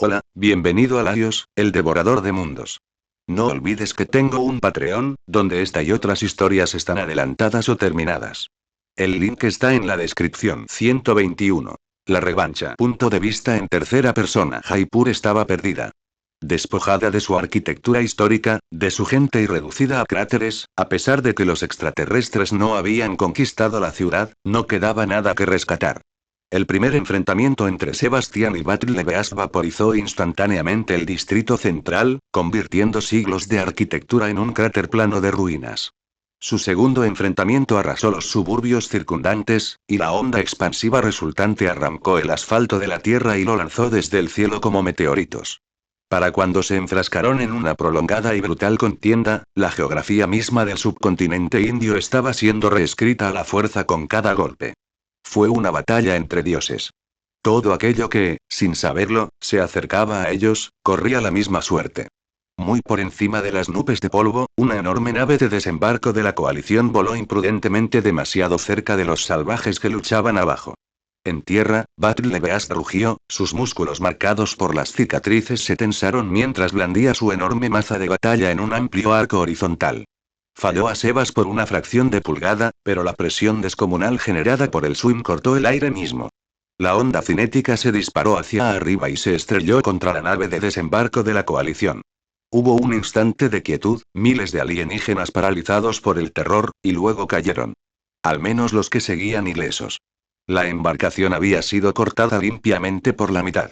Hola, bienvenido a Laios, el devorador de mundos. No olvides que tengo un Patreon, donde esta y otras historias están adelantadas o terminadas. El link está en la descripción. 121. La revancha. Punto de vista en tercera persona. Jaipur estaba perdida. Despojada de su arquitectura histórica, de su gente y reducida a cráteres, a pesar de que los extraterrestres no habían conquistado la ciudad, no quedaba nada que rescatar. El primer enfrentamiento entre Sebastián y Battle Beast vaporizó instantáneamente el distrito central, convirtiendo siglos de arquitectura en un cráter plano de ruinas. Su segundo enfrentamiento arrasó los suburbios circundantes, y la onda expansiva resultante arrancó el asfalto de la tierra y lo lanzó desde el cielo como meteoritos. Para cuando se enfrascaron en una prolongada y brutal contienda, la geografía misma del subcontinente indio estaba siendo reescrita a la fuerza con cada golpe. Fue una batalla entre dioses. Todo aquello que, sin saberlo, se acercaba a ellos, corría la misma suerte. Muy por encima de las nubes de polvo, una enorme nave de desembarco de la coalición voló imprudentemente demasiado cerca de los salvajes que luchaban abajo. En tierra, Battle Beast rugió, sus músculos marcados por las cicatrices se tensaron mientras blandía su enorme maza de batalla en un amplio arco horizontal. Falló a Sebas por una fracción de pulgada, pero la presión descomunal generada por el swing cortó el aire mismo. La onda cinética se disparó hacia arriba y se estrelló contra la nave de desembarco de la coalición. Hubo un instante de quietud, miles de alienígenas paralizados por el terror, y luego cayeron. Al menos los que seguían ilesos. La embarcación había sido cortada limpiamente por la mitad.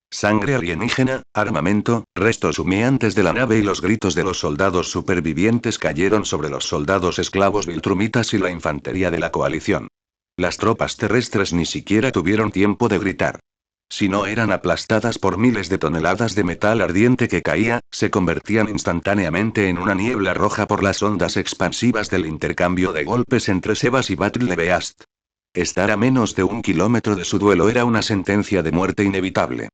Sangre alienígena, armamento, restos humeantes de la nave y los gritos de los soldados supervivientes cayeron sobre los soldados esclavos viltrumitas y la infantería de la coalición. Las tropas terrestres ni siquiera tuvieron tiempo de gritar. Si no eran aplastadas por miles de toneladas de metal ardiente que caía, se convertían instantáneamente en una niebla roja por las ondas expansivas del intercambio de golpes entre Sebas y Battle Beast. Estar a menos de 1 kilómetro de su duelo era una sentencia de muerte inevitable.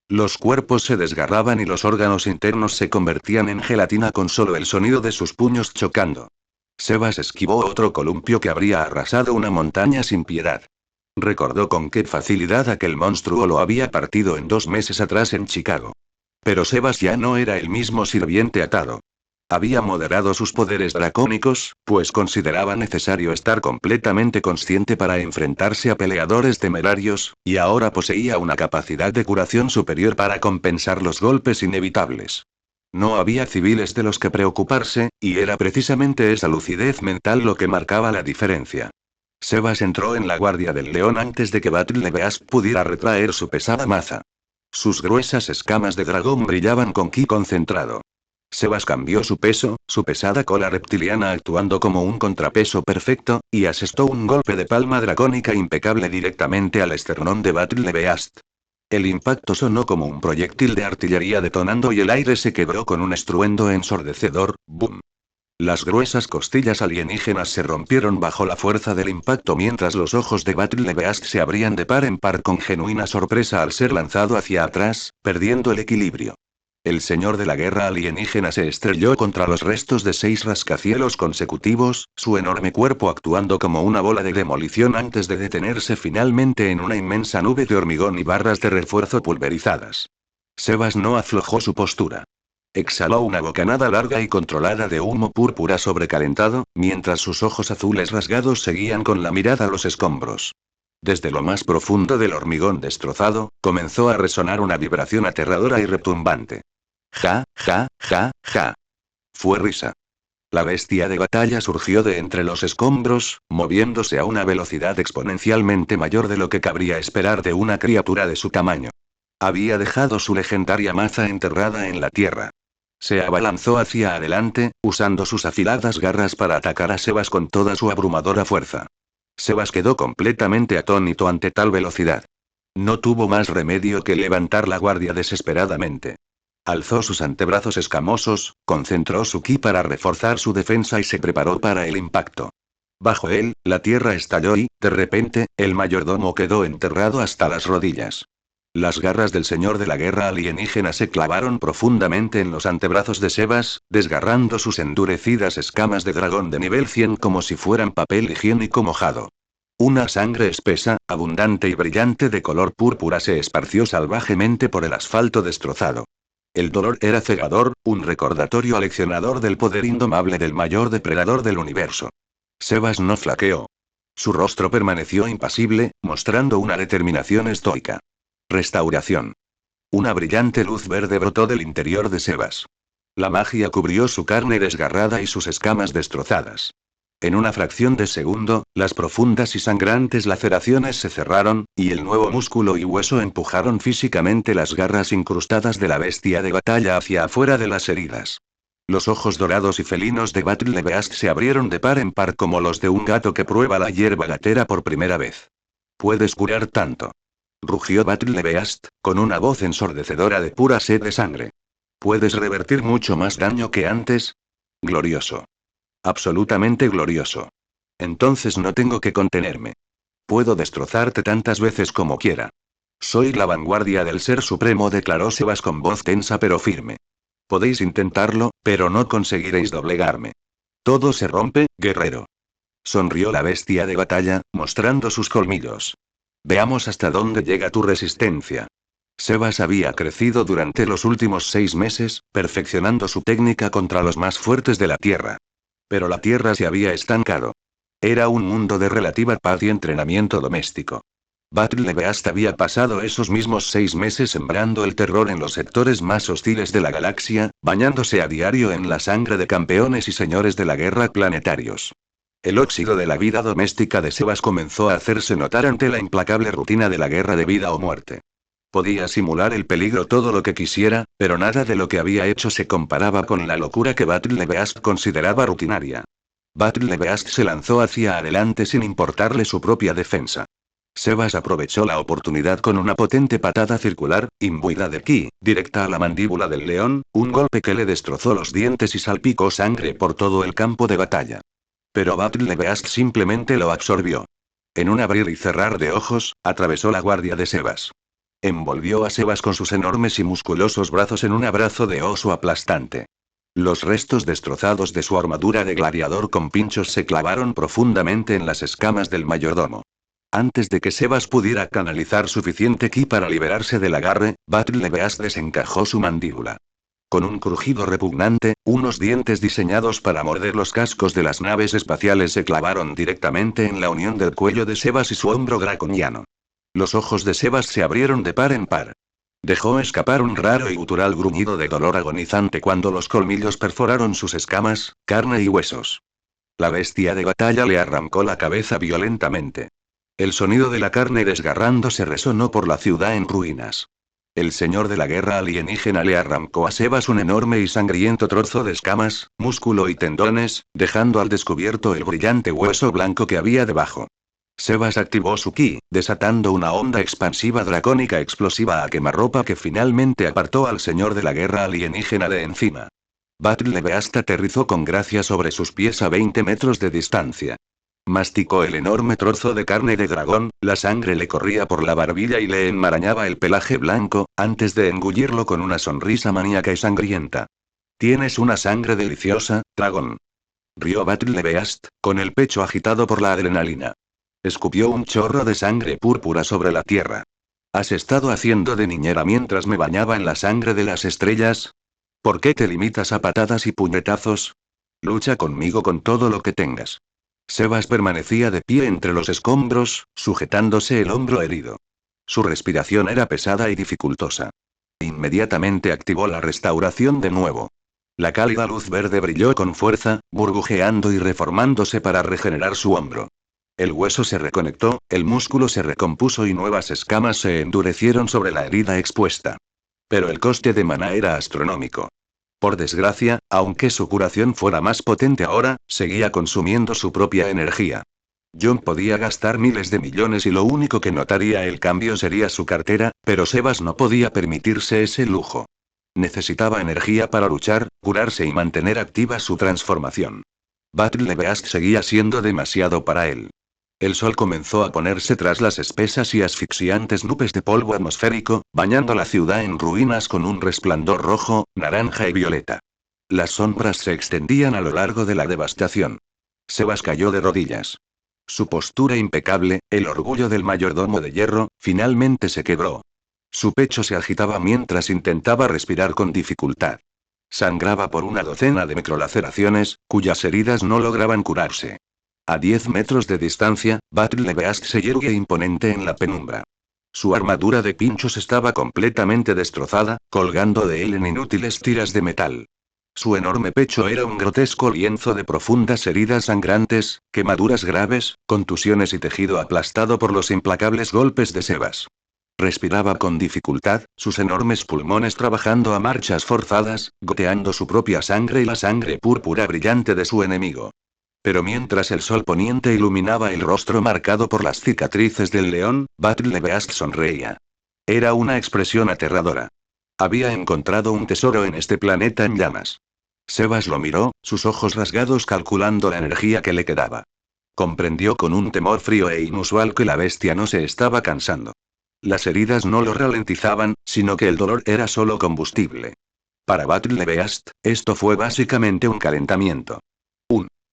Los cuerpos se desgarraban y los órganos internos se convertían en gelatina con solo el sonido de sus puños chocando. Sebas esquivó otro columpio que habría arrasado una montaña sin piedad. Recordó con qué facilidad aquel monstruo lo había partido en 2 meses atrás en Chicago. Pero Sebas ya no era el mismo sirviente atado. Había moderado sus poderes dracónicos, pues consideraba necesario estar completamente consciente para enfrentarse a peleadores temerarios, y ahora poseía una capacidad de curación superior para compensar los golpes inevitables. No había civiles de los que preocuparse, y era precisamente esa lucidez mental lo que marcaba la diferencia. Sebas entró en la guardia del león antes de que Battle Beast pudiera retraer su pesada maza. Sus gruesas escamas de dragón brillaban con ki concentrado. Sebas cambió su peso, su pesada cola reptiliana actuando como un contrapeso perfecto, y asestó un golpe de palma dracónica impecable directamente al esternón de Battle Beast. El impacto sonó como un proyectil de artillería detonando y el aire se quebró con un estruendo ensordecedor, ¡boom! Las gruesas costillas alienígenas se rompieron bajo la fuerza del impacto mientras los ojos de Battle Beast se abrían de par en par con genuina sorpresa al ser lanzado hacia atrás, perdiendo el equilibrio. El señor de la guerra alienígena se estrelló contra los restos de 6 rascacielos consecutivos, su enorme cuerpo actuando como una bola de demolición antes de detenerse finalmente en una inmensa nube de hormigón y barras de refuerzo pulverizadas. Sebas no aflojó su postura. Exhaló una bocanada larga y controlada de humo púrpura sobrecalentado, mientras sus ojos azules rasgados seguían con la mirada los escombros. Desde lo más profundo del hormigón destrozado, comenzó a resonar una vibración aterradora y retumbante. Ja, ja, ja, ja. Fue risa. La bestia de batalla surgió de entre los escombros, moviéndose a una velocidad exponencialmente mayor de lo que cabría esperar de una criatura de su tamaño. Había dejado su legendaria maza enterrada en la tierra. Se abalanzó hacia adelante, usando sus afiladas garras para atacar a Sebas con toda su abrumadora fuerza. Sebas quedó completamente atónito ante tal velocidad. No tuvo más remedio que levantar la guardia desesperadamente. Alzó sus antebrazos escamosos, concentró su ki para reforzar su defensa y se preparó para el impacto. Bajo él, la tierra estalló y, de repente, el mayordomo quedó enterrado hasta las rodillas. Las garras del señor de la guerra alienígena se clavaron profundamente en los antebrazos de Sebas, desgarrando sus endurecidas escamas de dragón de nivel 100 como si fueran papel higiénico mojado. Una sangre espesa, abundante y brillante de color púrpura se esparció salvajemente por el asfalto destrozado. El dolor era cegador, un recordatorio aleccionador del poder indomable del mayor depredador del universo. Sebas no flaqueó. Su rostro permaneció impasible, mostrando una determinación estoica. Restauración. Una brillante luz verde brotó del interior de Sebas. La magia cubrió su carne desgarrada y sus escamas destrozadas. En una fracción de segundo, las profundas y sangrantes laceraciones se cerraron, y el nuevo músculo y hueso empujaron físicamente las garras incrustadas de la bestia de batalla hacia afuera de las heridas. Los ojos dorados y felinos de Battle Beast se abrieron de par en par como los de un gato que prueba la hierba gatera por primera vez. «Puedes curar tanto», rugió Battle Beast, con una voz ensordecedora de pura sed de sangre. «¿Puedes revertir mucho más daño que antes? Glorioso. Absolutamente glorioso. Entonces no tengo que contenerme. Puedo destrozarte tantas veces como quiera. Soy la vanguardia del Ser Supremo», declaró Sebas con voz tensa pero firme. «Podéis intentarlo, pero no conseguiréis doblegarme. Todo se rompe, guerrero». Sonrió la bestia de batalla, mostrando sus colmillos. «Veamos hasta dónde llega tu resistencia». Sebas había crecido durante los últimos 6 meses, perfeccionando su técnica contra los más fuertes de la Tierra. Pero la Tierra se había estancado. Era un mundo de relativa paz y entrenamiento doméstico. Battle Beast había pasado esos mismos 6 meses sembrando el terror en los sectores más hostiles de la galaxia, bañándose a diario en la sangre de campeones y señores de la guerra planetarios. El óxido de la vida doméstica de Sebas comenzó a hacerse notar ante la implacable rutina de la guerra de vida o muerte. Podía simular el peligro todo lo que quisiera, pero nada de lo que había hecho se comparaba con la locura que Battle Beast consideraba rutinaria. Battle Beast se lanzó hacia adelante sin importarle su propia defensa. Sebas aprovechó la oportunidad con una potente patada circular, imbuida de ki, directa a la mandíbula del león, un golpe que le destrozó los dientes y salpicó sangre por todo el campo de batalla. Pero Battle Beast simplemente lo absorbió. En un abrir y cerrar de ojos, atravesó la guardia de Sebas. Envolvió a Sebas con sus enormes y musculosos brazos en un abrazo de oso aplastante. Los restos destrozados de su armadura de gladiador con pinchos se clavaron profundamente en las escamas del mayordomo. Antes de que Sebas pudiera canalizar suficiente ki para liberarse del agarre, Battle Beast desencajó su mandíbula. Con un crujido repugnante, unos dientes diseñados para morder los cascos de las naves espaciales se clavaron directamente en la unión del cuello de Sebas y su hombro draconiano. Los ojos de Sebas se abrieron de par en par. Dejó escapar un raro y gutural gruñido de dolor agonizante cuando los colmillos perforaron sus escamas, carne y huesos. La bestia de batalla le arrancó la cabeza violentamente. El sonido de la carne desgarrándose resonó por la ciudad en ruinas. El señor de la guerra alienígena le arrancó a Sebas un enorme y sangriento trozo de escamas, músculo y tendones, dejando al descubierto el brillante hueso blanco que había debajo. Sebas activó su ki, desatando una onda expansiva dracónica explosiva a quemarropa que finalmente apartó al señor de la guerra alienígena de encima. Battle Beast aterrizó con gracia sobre sus pies a 20 metros de distancia. Masticó el enorme trozo de carne de dragón, la sangre le corría por la barbilla y le enmarañaba el pelaje blanco, antes de engullirlo con una sonrisa maníaca y sangrienta. «Tienes una sangre deliciosa, dragón», rió Battle Beast, con el pecho agitado por la adrenalina. Escupió un chorro de sangre púrpura sobre la tierra. «¿Has estado haciendo de niñera mientras me bañaba en la sangre de las estrellas? ¿Por qué te limitas a patadas y puñetazos? Lucha conmigo con todo lo que tengas». Sebas permanecía de pie entre los escombros, sujetándose el hombro herido. Su respiración era pesada y dificultosa. Inmediatamente activó la restauración de nuevo. La cálida luz verde brilló con fuerza, burbujeando y reformándose para regenerar su hombro. El hueso se reconectó, el músculo se recompuso y nuevas escamas se endurecieron sobre la herida expuesta. Pero el coste de maná era astronómico. Por desgracia, aunque su curación fuera más potente ahora, seguía consumiendo su propia energía. John podía gastar miles de millones y lo único que notaría el cambio sería su cartera, pero Sebas no podía permitirse ese lujo. Necesitaba energía para luchar, curarse y mantener activa su transformación. Battle Beast seguía siendo demasiado para él. El sol comenzó a ponerse tras las espesas y asfixiantes nubes de polvo atmosférico, bañando la ciudad en ruinas con un resplandor rojo, naranja y violeta. Las sombras se extendían a lo largo de la devastación. Sebas cayó de rodillas. Su postura impecable, el orgullo del mayordomo de hierro, finalmente se quebró. Su pecho se agitaba mientras intentaba respirar con dificultad. Sangraba por una docena de microlaceraciones, cuyas heridas no lograban curarse. A 10 metros de distancia, Battle Beast se yergue imponente en la penumbra. Su armadura de pinchos estaba completamente destrozada, colgando de él en inútiles tiras de metal. Su enorme pecho era un grotesco lienzo de profundas heridas sangrantes, quemaduras graves, contusiones y tejido aplastado por los implacables golpes de Sebas. Respiraba con dificultad, sus enormes pulmones trabajando a marchas forzadas, goteando su propia sangre y la sangre púrpura brillante de su enemigo. Pero mientras el sol poniente iluminaba el rostro marcado por las cicatrices del león, Battle Beast sonreía. Era una expresión aterradora. Había encontrado un tesoro en este planeta en llamas. Sebas lo miró, sus ojos rasgados calculando la energía que le quedaba. Comprendió con un temor frío e inusual que la bestia no se estaba cansando. Las heridas no lo ralentizaban, sino que el dolor era solo combustible. Para Battle Beast, esto fue básicamente un calentamiento.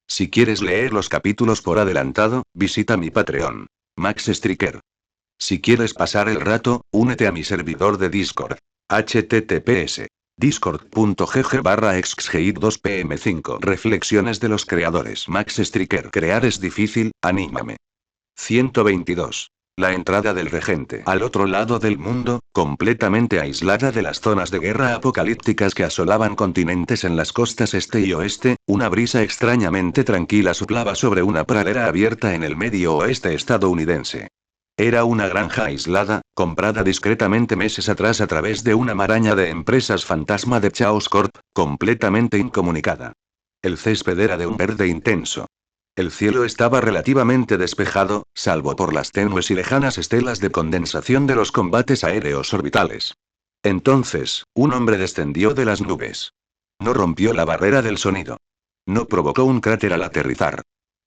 Si quieres leer los capítulos por adelantado, visita mi Patreon. Max Striker. Si quieres pasar el rato, únete a mi servidor de Discord. https discord.gg/exgeit2pm5 Reflexiones de los creadores Max Striker. Crear es difícil, anímame. 122. La entrada del regente. Al otro lado del mundo, completamente aislada de las zonas de guerra apocalípticas que asolaban continentes en las costas este y oeste, una brisa extrañamente tranquila soplaba sobre una pradera abierta en el medio oeste estadounidense. Era una granja aislada, comprada discretamente meses atrás a través de una maraña de empresas fantasma de Chaos Corp, completamente incomunicada. El césped era de un verde intenso. El cielo estaba relativamente despejado, salvo por las tenues y lejanas estelas de condensación de los combates aéreos orbitales. Entonces, un hombre descendió de las nubes. No rompió la barrera del sonido. No provocó un cráter al aterrizar.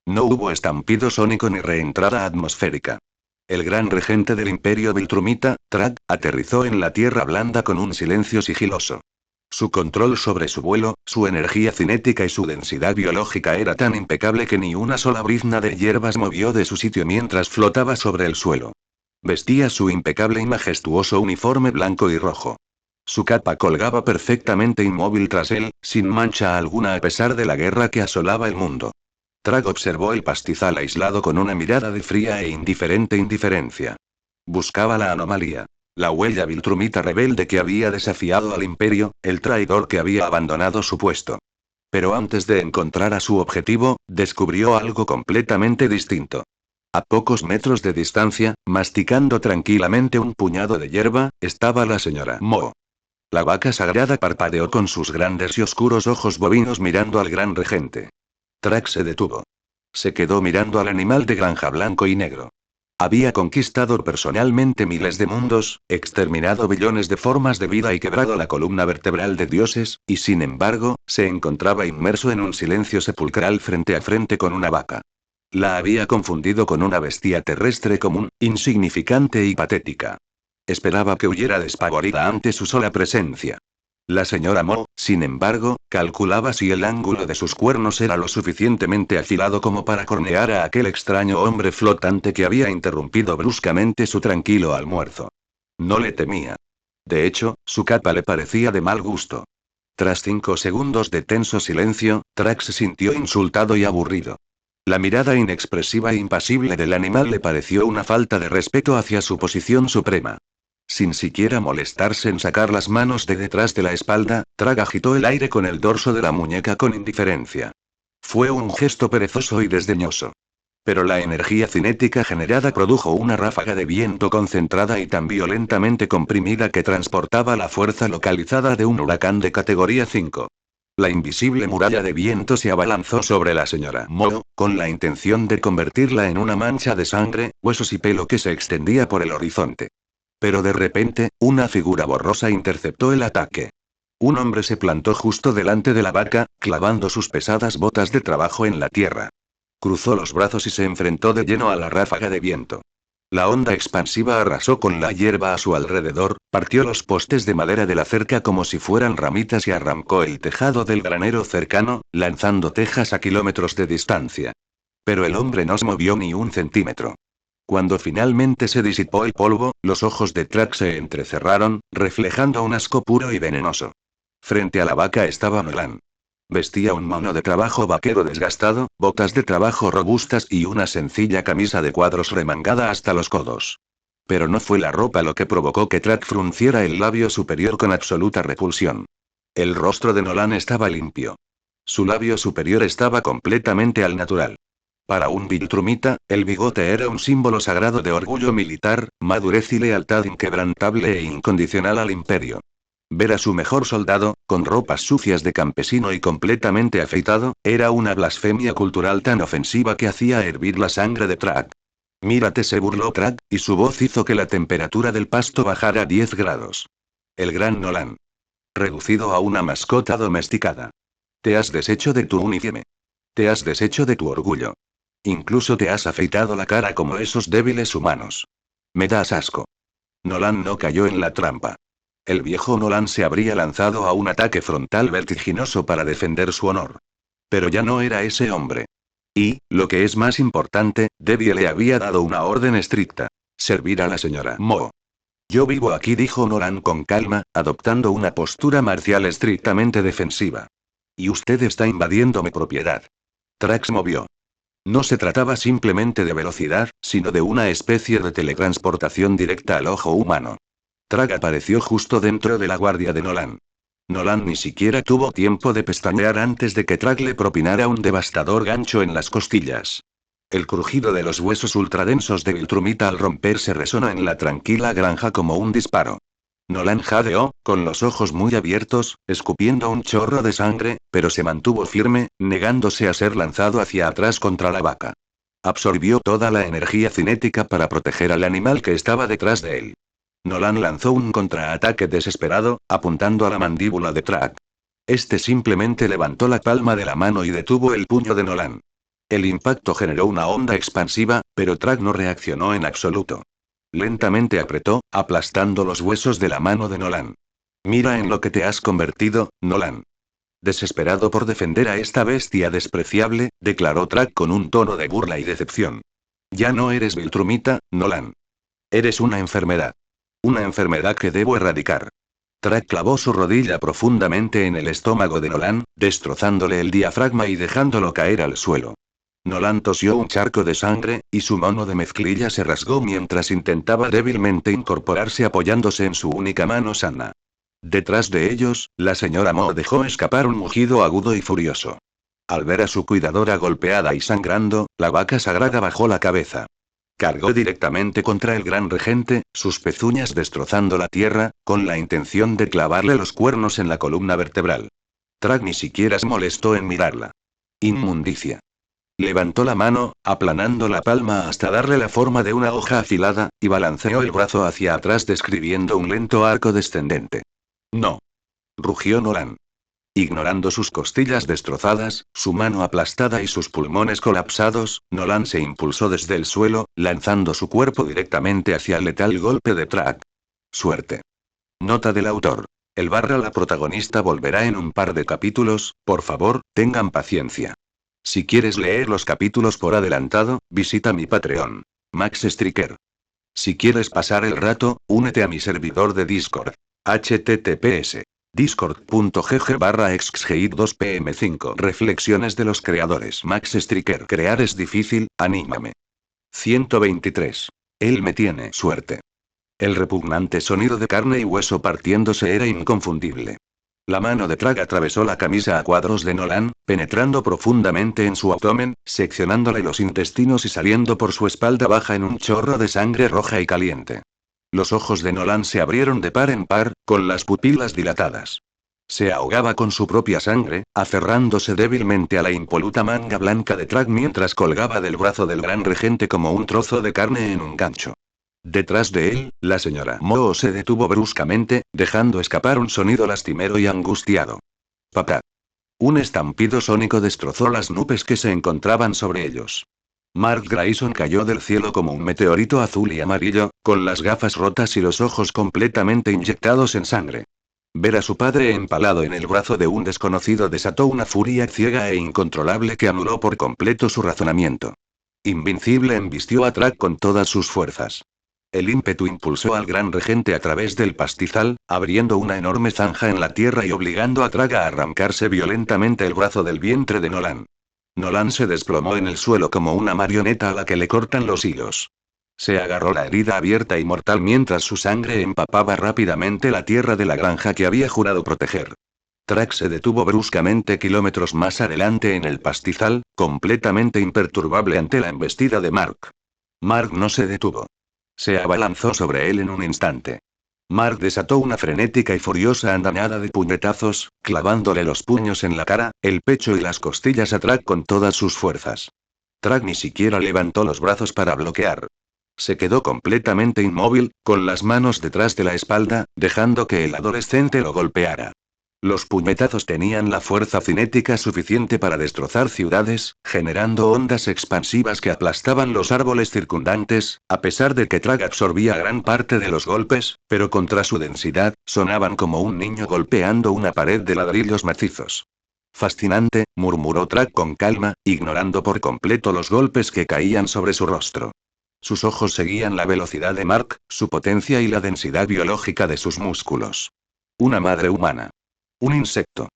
No hubo estampido sónico ni reentrada atmosférica. El gran regente del Imperio Viltrumita, Trag, aterrizó en la tierra blanda con un silencio sigiloso. Su control sobre su vuelo, su energía cinética y su densidad biológica era tan impecable que ni una sola brizna de hierbas movió de su sitio mientras flotaba sobre el suelo. Vestía su impecable y majestuoso uniforme blanco y rojo. Su capa colgaba perfectamente inmóvil tras él, sin mancha alguna a pesar de la guerra que asolaba el mundo. Trag observó el pastizal aislado con una mirada de fría e indiferente indiferencia. Buscaba la anomalía. La huella viltrumita rebelde que había desafiado al imperio, el traidor que había abandonado su puesto. Pero antes de encontrar a su objetivo, descubrió algo completamente distinto. A pocos metros de distancia, masticando tranquilamente un puñado de hierba, estaba la señora Mo. La vaca sagrada parpadeó con sus grandes y oscuros ojos bovinos mirando al gran regente. Trag se detuvo. Se quedó mirando al animal de granja blanco y negro. Había conquistado personalmente miles de mundos, exterminado billones de formas de vida y quebrado la columna vertebral de dioses, y sin embargo, se encontraba inmerso en un silencio sepulcral frente a frente con una vaca. La había confundido con una bestia terrestre común, insignificante y patética. Esperaba que huyera despavorida ante su sola presencia. La señora Mo, sin embargo, calculaba si el ángulo de sus cuernos era lo suficientemente afilado como para cornear a aquel extraño hombre flotante que había interrumpido bruscamente su tranquilo almuerzo. No le temía. De hecho, su capa le parecía de mal gusto. Tras 5 segundos de tenso silencio, Trag se sintió insultado y aburrido. La mirada inexpresiva e impasible del animal le pareció una falta de respeto hacia su posición suprema. Sin siquiera molestarse en sacar las manos de detrás de la espalda, Trag agitó el aire con el dorso de la muñeca con indiferencia. Fue un gesto perezoso y desdeñoso. Pero la energía cinética generada produjo una ráfaga de viento concentrada y tan violentamente comprimida que transportaba la fuerza localizada de un huracán de categoría 5. La invisible muralla de viento se abalanzó sobre la señora Mo, con la intención de convertirla en una mancha de sangre, huesos y pelo que se extendía por el horizonte. Pero de repente, una figura borrosa interceptó el ataque. Un hombre se plantó justo delante de la vaca, clavando sus pesadas botas de trabajo en la tierra. Cruzó los brazos y se enfrentó de lleno a la ráfaga de viento. La onda expansiva arrasó con la hierba a su alrededor, partió los postes de madera de la cerca como si fueran ramitas y arrancó el tejado del granero cercano, lanzando tejas a kilómetros de distancia. Pero el hombre no se movió ni un centímetro. Cuando finalmente se disipó el polvo, los ojos de Track se entrecerraron, reflejando un asco puro y venenoso. Frente a la vaca estaba Nolan. Vestía un mono de trabajo vaquero desgastado, botas de trabajo robustas y una sencilla camisa de cuadros remangada hasta los codos. Pero no fue la ropa lo que provocó que Track frunciera el labio superior con absoluta repulsión. El rostro de Nolan estaba limpio. Su labio superior estaba completamente al natural. Para un Viltrumita, el bigote era un símbolo sagrado de orgullo militar, madurez y lealtad inquebrantable e incondicional al imperio. Ver a su mejor soldado, con ropas sucias de campesino y completamente afeitado, era una blasfemia cultural tan ofensiva que hacía hervir la sangre de Track. Mírate, se burló Track, y su voz hizo que la temperatura del pasto bajara 10 grados. El gran Nolan. Reducido a una mascota domesticada. Te has deshecho de tu uniforme. Te has deshecho de tu orgullo. Incluso te has afeitado la cara como esos débiles humanos. Me das asco. Nolan no cayó en la trampa. El viejo Nolan se habría lanzado a un ataque frontal vertiginoso para defender su honor. Pero ya no era ese hombre. Y, lo que es más importante, Debbie le había dado una orden estricta. Servir a la señora Mo. Yo vivo aquí, dijo Nolan con calma, adoptando una postura marcial estrictamente defensiva. Y usted está invadiendo mi propiedad. Trax movió. No se trataba simplemente de velocidad, sino de una especie de teletransportación directa al ojo humano. Track apareció justo dentro de la guardia de Nolan. Nolan ni siquiera tuvo tiempo de pestañear antes de que Track le propinara un devastador gancho en las costillas. El crujido de los huesos ultradensos de Viltrumita al romperse resonó en la tranquila granja como un disparo. Nolan jadeó, con los ojos muy abiertos, escupiendo un chorro de sangre, pero se mantuvo firme, negándose a ser lanzado hacia atrás contra la vaca. Absorbió toda la energía cinética para proteger al animal que estaba detrás de él. Nolan lanzó un contraataque desesperado, apuntando a la mandíbula de Track. Este simplemente levantó la palma de la mano y detuvo el puño de Nolan. El impacto generó una onda expansiva, pero Track no reaccionó en absoluto. Lentamente apretó, aplastando los huesos de la mano de Nolan. Mira en lo que te has convertido, Nolan. Desesperado por defender a esta bestia despreciable, declaró Track con un tono de burla y decepción. Ya no eres Viltrumita, Nolan. Eres una enfermedad. Una enfermedad que debo erradicar. Track clavó su rodilla profundamente en el estómago de Nolan, destrozándole el diafragma y dejándolo caer al suelo. Nolan tosió un charco de sangre, y su mono de mezclilla se rasgó mientras intentaba débilmente incorporarse apoyándose en su única mano sana. Detrás de ellos, la señora Mo dejó escapar un mugido agudo y furioso. Al ver a su cuidadora golpeada y sangrando, la vaca sagrada bajó la cabeza. Cargó directamente contra el gran regente, sus pezuñas destrozando la tierra, con la intención de clavarle los cuernos en la columna vertebral. Track ni siquiera se molestó en mirarla. Inmundicia. Levantó la mano, aplanando la palma hasta darle la forma de una hoja afilada, y balanceó el brazo hacia atrás describiendo un lento arco descendente. No. Rugió Nolan. Ignorando sus costillas destrozadas, su mano aplastada y sus pulmones colapsados, Nolan se impulsó desde el suelo, lanzando su cuerpo directamente hacia el letal golpe de Track. Suerte. Nota del autor. La protagonista volverá en un par de capítulos, por favor, tengan paciencia. Si quieres leer los capítulos por adelantado, visita mi Patreon. Max Striker. Si quieres pasar el rato, únete a mi servidor de Discord. https discord.gg/exgeit2pm5 Reflexiones de los creadores. Max Striker. Crear es difícil, anímame. 123. Él me tiene suerte. El repugnante sonido de carne y hueso partiéndose era inconfundible. La mano de Track atravesó la camisa a cuadros de Nolan, penetrando profundamente en su abdomen, seccionándole los intestinos y saliendo por su espalda baja en un chorro de sangre roja y caliente. Los ojos de Nolan se abrieron de par en par, con las pupilas dilatadas. Se ahogaba con su propia sangre, aferrándose débilmente a la impoluta manga blanca de Track mientras colgaba del brazo del gran regente como un trozo de carne en un gancho. Detrás de él, la señora Mo se detuvo bruscamente, dejando escapar un sonido lastimero y angustiado. Papá. Un estampido sónico destrozó las nubes que se encontraban sobre ellos. Mark Grayson cayó del cielo como un meteorito azul y amarillo, con las gafas rotas y los ojos completamente inyectados en sangre. Ver a su padre empalado en el brazo de un desconocido desató una furia ciega e incontrolable que anuló por completo su razonamiento. Invincible embistió a Track con todas sus fuerzas. El ímpetu impulsó al gran regente a través del pastizal, abriendo una enorme zanja en la tierra y obligando a Track a arrancarse violentamente el brazo del vientre de Nolan. Nolan se desplomó en el suelo como una marioneta a la que le cortan los hilos. Se agarró la herida abierta y mortal mientras su sangre empapaba rápidamente la tierra de la granja que había jurado proteger. Track se detuvo bruscamente kilómetros más adelante en el pastizal, completamente imperturbable ante la embestida de Mark. Mark no se detuvo. Se abalanzó sobre él en un instante. Mark desató una frenética y furiosa andanada de puñetazos, clavándole los puños en la cara, el pecho y las costillas a Track con todas sus fuerzas. Track ni siquiera levantó los brazos para bloquear. Se quedó completamente inmóvil, con las manos detrás de la espalda, dejando que el adolescente lo golpeara. Los puñetazos tenían la fuerza cinética suficiente para destrozar ciudades, generando ondas expansivas que aplastaban los árboles circundantes, a pesar de que Track absorbía gran parte de los golpes, pero contra su densidad, sonaban como un niño golpeando una pared de ladrillos macizos. Fascinante, murmuró Track con calma, ignorando por completo los golpes que caían sobre su rostro. Sus ojos seguían la velocidad de Mark, su potencia y la densidad biológica de sus músculos. Una madre humana. Un insecto.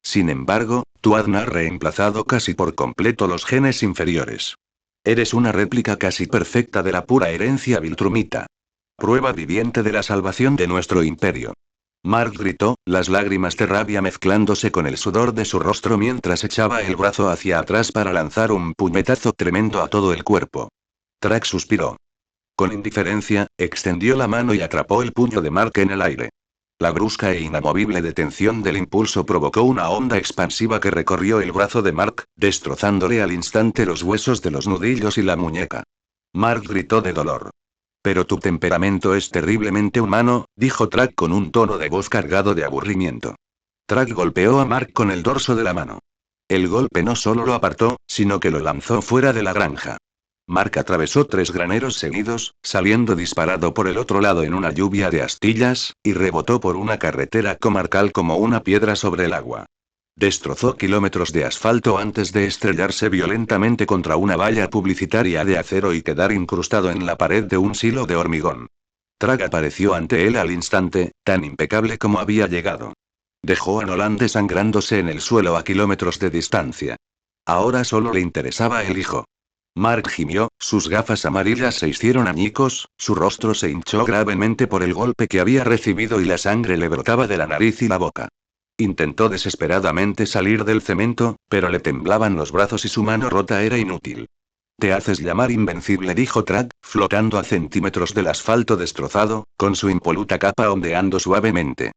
Sin embargo, tú has reemplazado casi por completo los genes inferiores. Eres una réplica casi perfecta de la pura herencia viltrumita. Prueba viviente de la salvación de nuestro imperio. Mark gritó, las lágrimas de rabia mezclándose con el sudor de su rostro mientras echaba el brazo hacia atrás para lanzar un puñetazo tremendo a todo el cuerpo. Track suspiró. Con indiferencia, extendió la mano y atrapó el puño de Mark en el aire. La brusca e inamovible detención del impulso provocó una onda expansiva que recorrió el brazo de Mark, destrozándole al instante los huesos de los nudillos y la muñeca. Mark gritó de dolor. Pero tu temperamento es terriblemente humano, dijo Track con un tono de voz cargado de aburrimiento. Track golpeó a Mark con el dorso de la mano. El golpe no solo lo apartó, sino que lo lanzó fuera de la granja. Mark atravesó 3 graneros seguidos, saliendo disparado por el otro lado en una lluvia de astillas, y rebotó por una carretera comarcal como una piedra sobre el agua. Destrozó kilómetros de asfalto antes de estrellarse violentamente contra una valla publicitaria de acero y quedar incrustado en la pared de un silo de hormigón. Track apareció ante él al instante, tan impecable como había llegado. Dejó a Nolan desangrándose en el suelo a kilómetros de distancia. Ahora solo le interesaba el hijo. Mark gimió, sus gafas amarillas se hicieron añicos, su rostro se hinchó gravemente por el golpe que había recibido y la sangre le brotaba de la nariz y la boca. Intentó desesperadamente salir del cemento, pero le temblaban los brazos y su mano rota era inútil. Te haces llamar invencible, dijo Track, flotando a centímetros del asfalto destrozado, con su impoluta capa ondeando suavemente.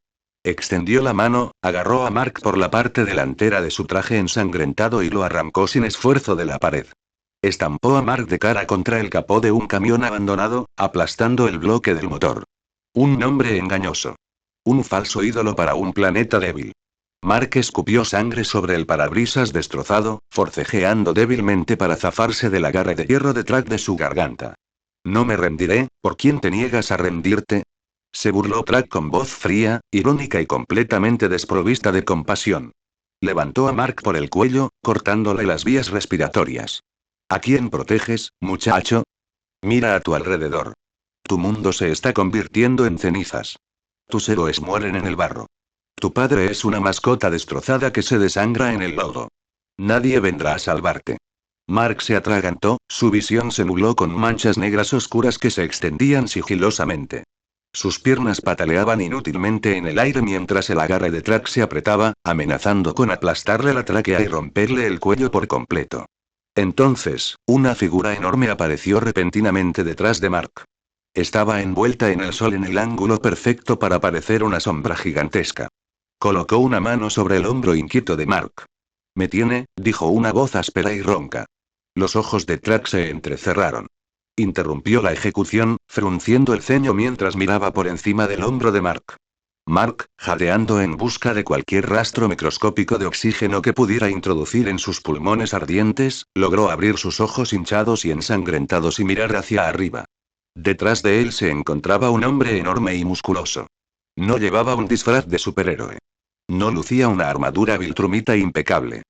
Extendió la mano, agarró a Mark por la parte delantera de su traje ensangrentado y lo arrancó sin esfuerzo de la pared. Estampó a Mark de cara contra el capó de un camión abandonado, aplastando el bloque del motor. Un nombre engañoso. Un falso ídolo para un planeta débil. Mark escupió sangre sobre el parabrisas destrozado, forcejeando débilmente para zafarse del agarre de hierro de Track de su garganta. No me rendiré, ¿por quién te niegas a rendirte? Se burló Track con voz fría, irónica y completamente desprovista de compasión. Levantó a Mark por el cuello, cortándole las vías respiratorias. ¿A quién proteges, muchacho? Mira a tu alrededor. Tu mundo se está convirtiendo en cenizas. Tus héroes mueren en el barro. Tu padre es una mascota destrozada que se desangra en el lodo. Nadie vendrá a salvarte. Mark se atragantó, su visión se nubló con manchas negras oscuras que se extendían sigilosamente. Sus piernas pataleaban inútilmente en el aire mientras el agarre de Track se apretaba, amenazando con aplastarle la tráquea y romperle el cuello por completo. Entonces, una figura enorme apareció repentinamente detrás de Mark. Estaba envuelta en el sol en el ángulo perfecto para parecer una sombra gigantesca. Colocó una mano sobre el hombro inquieto de Mark. Me tiene, dijo una voz áspera y ronca. Los ojos de Track se entrecerraron. Interrumpió la ejecución, frunciendo el ceño mientras miraba por encima del hombro de Mark. Mark, jadeando en busca de cualquier rastro microscópico de oxígeno que pudiera introducir en sus pulmones ardientes, logró abrir sus ojos hinchados y ensangrentados y mirar hacia arriba. Detrás de él se encontraba un hombre enorme y musculoso. No llevaba un disfraz de superhéroe. No lucía una armadura viltrumita impecable.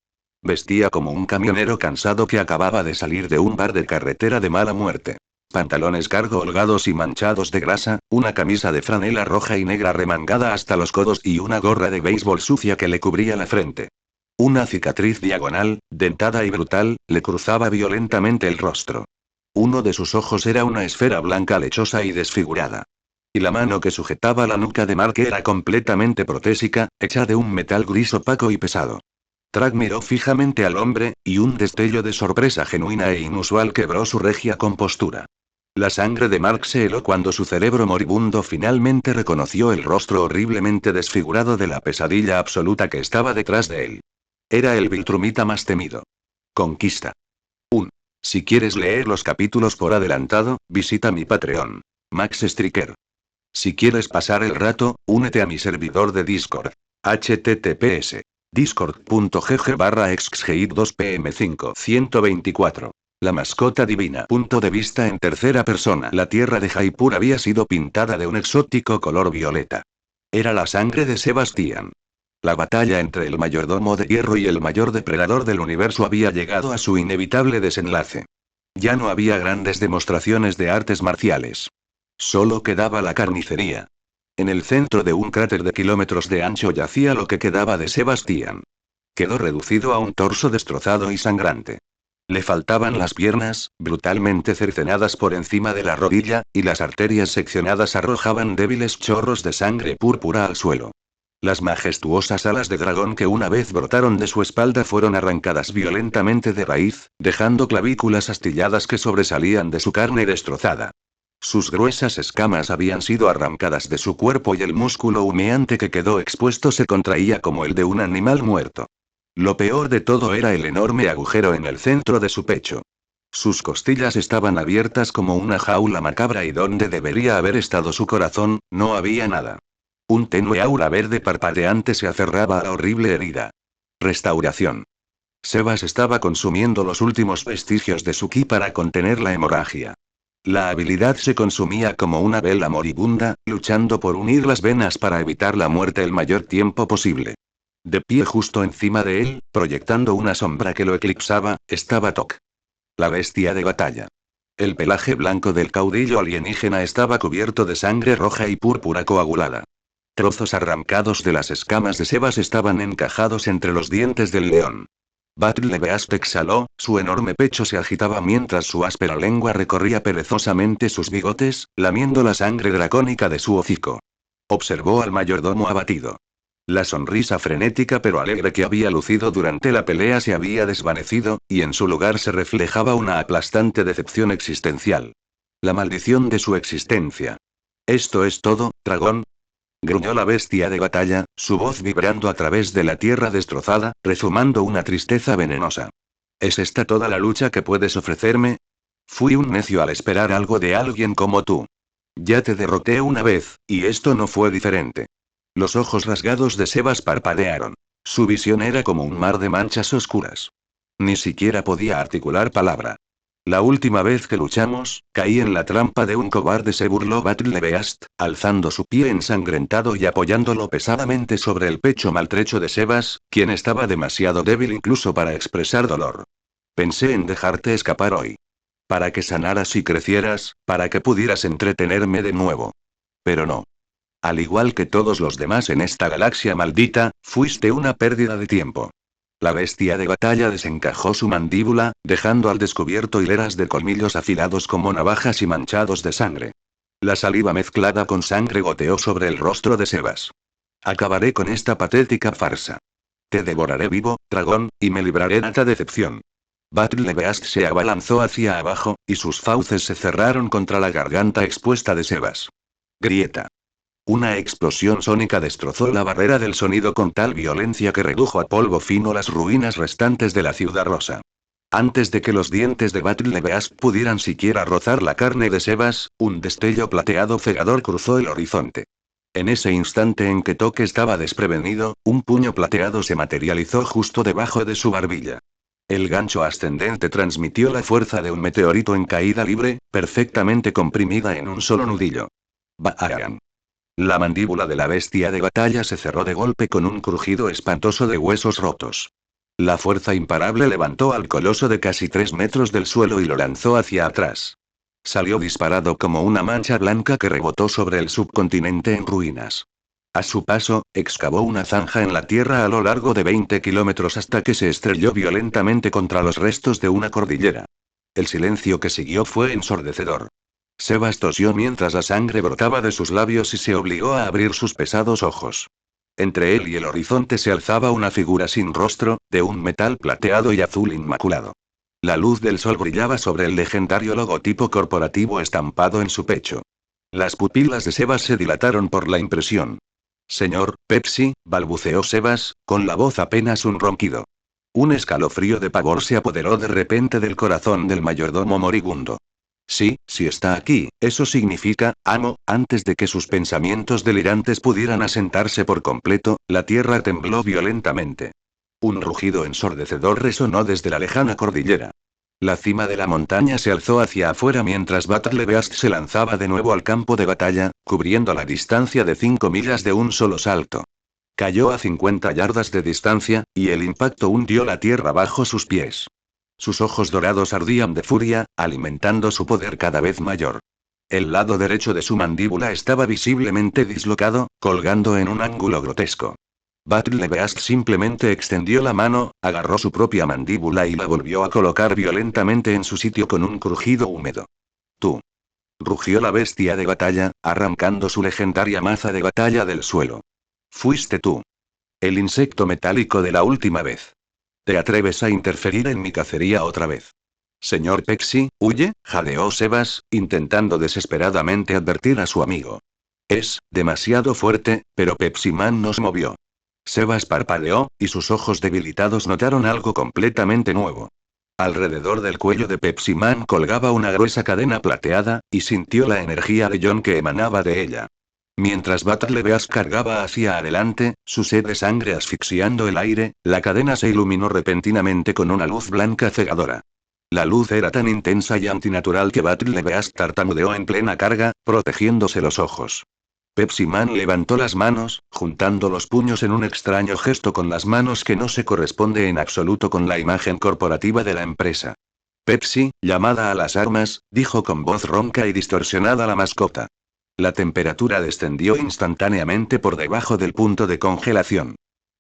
Vestía como un camionero cansado que acababa de salir de un bar de carretera de mala muerte. Pantalones cargo holgados y manchados de grasa, una camisa de franela roja y negra remangada hasta los codos y una gorra de béisbol sucia que le cubría la frente. Una cicatriz diagonal, dentada y brutal, le cruzaba violentamente el rostro. Uno de sus ojos era una esfera blanca lechosa y desfigurada. Y la mano que sujetaba la nuca de Mark era completamente protésica, hecha de un metal gris opaco y pesado. Trag miró fijamente al hombre, y un destello de sorpresa genuina e inusual quebró su regia compostura. La sangre de Mark se heló cuando su cerebro moribundo finalmente reconoció el rostro horriblemente desfigurado de la pesadilla absoluta que estaba detrás de él. Era el viltrumita más temido. Conquista. 1. Si quieres leer los capítulos por adelantado, visita mi Patreon. Max Striker. Si quieres pasar el rato, únete a mi servidor de Discord. https discord.gg/exgeit2pm5 124. La mascota divina. Punto de vista en tercera persona. La tierra de Jaipur había sido pintada de un exótico color violeta. Era la sangre de Sebastián. La batalla entre el mayordomo de hierro y el mayor depredador del universo había llegado a su inevitable desenlace. Ya no había grandes demostraciones de artes marciales. Solo quedaba la carnicería. En el centro de un cráter de kilómetros de ancho yacía lo que quedaba de Sebastián. Quedó reducido a un torso destrozado y sangrante. Le faltaban las piernas, brutalmente cercenadas por encima de la rodilla, y las arterias seccionadas arrojaban débiles chorros de sangre púrpura al suelo. Las majestuosas alas de dragón que una vez brotaron de su espalda fueron arrancadas violentamente de raíz, dejando clavículas astilladas que sobresalían de su carne destrozada. Sus gruesas escamas habían sido arrancadas de su cuerpo y el músculo humeante que quedó expuesto se contraía como el de un animal muerto. Lo peor de todo era el enorme agujero en el centro de su pecho. Sus costillas estaban abiertas como una jaula macabra y donde debería haber estado su corazón, no había nada. Un tenue aura verde parpadeante se aferraba a la horrible herida. Restauración. Sebas estaba consumiendo los últimos vestigios de su ki para contener la hemorragia. La habilidad se consumía como una vela moribunda, luchando por unir las venas para evitar la muerte el mayor tiempo posible. De pie justo encima de él, proyectando una sombra que lo eclipsaba, estaba Tok. La bestia de batalla. El pelaje blanco del caudillo alienígena estaba cubierto de sangre roja y púrpura coagulada. Trozos arrancados de las escamas de Sebas estaban encajados entre los dientes del león. Battlebeast exhaló, su enorme pecho se agitaba mientras su áspera lengua recorría perezosamente sus bigotes, lamiendo la sangre dracónica de su hocico. Observó al mayordomo abatido. La sonrisa frenética pero alegre que había lucido durante la pelea se había desvanecido, y en su lugar se reflejaba una aplastante decepción existencial. La maldición de su existencia. ¿Esto es todo, dragón? Gruñó la bestia de batalla, su voz vibrando a través de la tierra destrozada, rezumando una tristeza venenosa. ¿Es esta toda la lucha que puedes ofrecerme? Fui un necio al esperar algo de alguien como tú. Ya te derroté una vez, y esto no fue diferente. Los ojos rasgados de Sebas parpadearon. Su visión era como un mar de manchas oscuras. Ni siquiera podía articular palabra. La última vez que luchamos, caí en la trampa de un cobarde, se burló Battlebeast, alzando su pie ensangrentado y apoyándolo pesadamente sobre el pecho maltrecho de Sebas, quien estaba demasiado débil incluso para expresar dolor. Pensé en dejarte escapar hoy. Para que sanaras y crecieras, para que pudieras entretenerme de nuevo. Pero no. Al igual que todos los demás en esta galaxia maldita, fuiste una pérdida de tiempo. La bestia de batalla desencajó su mandíbula, dejando al descubierto hileras de colmillos afilados como navajas y manchados de sangre. La saliva mezclada con sangre goteó sobre el rostro de Sebas. Acabaré con esta patética farsa. Te devoraré vivo, dragón, y me libraré de esta decepción. Battlebeast se abalanzó hacia abajo, y sus fauces se cerraron contra la garganta expuesta de Sebas. Grieta. Una explosión sónica destrozó la barrera del sonido con tal violencia que redujo a polvo fino las ruinas restantes de la ciudad rosa. Antes de que los dientes de Battlebeast pudieran siquiera rozar la carne de Sebas, un destello plateado cegador cruzó el horizonte. En ese instante en que Tok estaba desprevenido, un puño plateado se materializó justo debajo de su barbilla. El gancho ascendente transmitió la fuerza de un meteorito en caída libre, perfectamente comprimida en un solo nudillo. Baaran. La mandíbula de la bestia de batalla se cerró de golpe con un crujido espantoso de huesos rotos. La fuerza imparable levantó al coloso de casi 3 metros del suelo y lo lanzó hacia atrás. Salió disparado como una mancha blanca que rebotó sobre el subcontinente en ruinas. A su paso, excavó una zanja en la tierra a lo largo de 20 kilómetros hasta que se estrelló violentamente contra los restos de una cordillera. El silencio que siguió fue ensordecedor. Sebas tosió mientras la sangre brotaba de sus labios y se obligó a abrir sus pesados ojos. Entre él y el horizonte se alzaba una figura sin rostro, de un metal plateado y azul inmaculado. La luz del sol brillaba sobre el legendario logotipo corporativo estampado en su pecho. Las pupilas de Sebas se dilataron por la impresión. Señor, Pepsi, balbuceó Sebas, con la voz apenas un ronquido. Un escalofrío de pavor se apoderó de repente del corazón del mayordomo moribundo. Sí, si está aquí, eso significa, amo, antes de que sus pensamientos delirantes pudieran asentarse por completo, la tierra tembló violentamente. Un rugido ensordecedor resonó desde la lejana cordillera. La cima de la montaña se alzó hacia afuera mientras Battlebeast se lanzaba de nuevo al campo de batalla, cubriendo la distancia de 5 millas de un solo salto. Cayó a 50 yardas de distancia, y el impacto hundió la tierra bajo sus pies. Sus ojos dorados ardían de furia, alimentando su poder cada vez mayor. El lado derecho de su mandíbula estaba visiblemente dislocado, colgando en un ángulo grotesco. Battlebeast simplemente extendió la mano, agarró su propia mandíbula y la volvió a colocar violentamente en su sitio con un crujido húmedo. Tú. Rugió la bestia de batalla, arrancando su legendaria maza de batalla del suelo. Fuiste tú. El insecto metálico de la última vez. ¿Te atreves a interferir en mi cacería otra vez? Señor Pepsi, huye, jadeó Sebas, intentando desesperadamente advertir a su amigo. Es demasiado fuerte, pero Pepsi Man no se movió. Sebas parpadeó, y sus ojos debilitados notaron algo completamente nuevo. Alrededor del cuello de Pepsi Man colgaba una gruesa cadena plateada, y sintió la energía de John que emanaba de ella. Mientras Battlebeast cargaba hacia adelante, su sed de sangre asfixiando el aire, la cadena se iluminó repentinamente con una luz blanca cegadora. La luz era tan intensa y antinatural que Battlebeast tartamudeó en plena carga, protegiéndose los ojos. Pepsi Man levantó las manos, juntando los puños en un extraño gesto con las manos que no se corresponde en absoluto con la imagen corporativa de la empresa. Pepsi, llamada a las armas, dijo con voz ronca y distorsionada la mascota. La temperatura descendió instantáneamente por debajo del punto de congelación.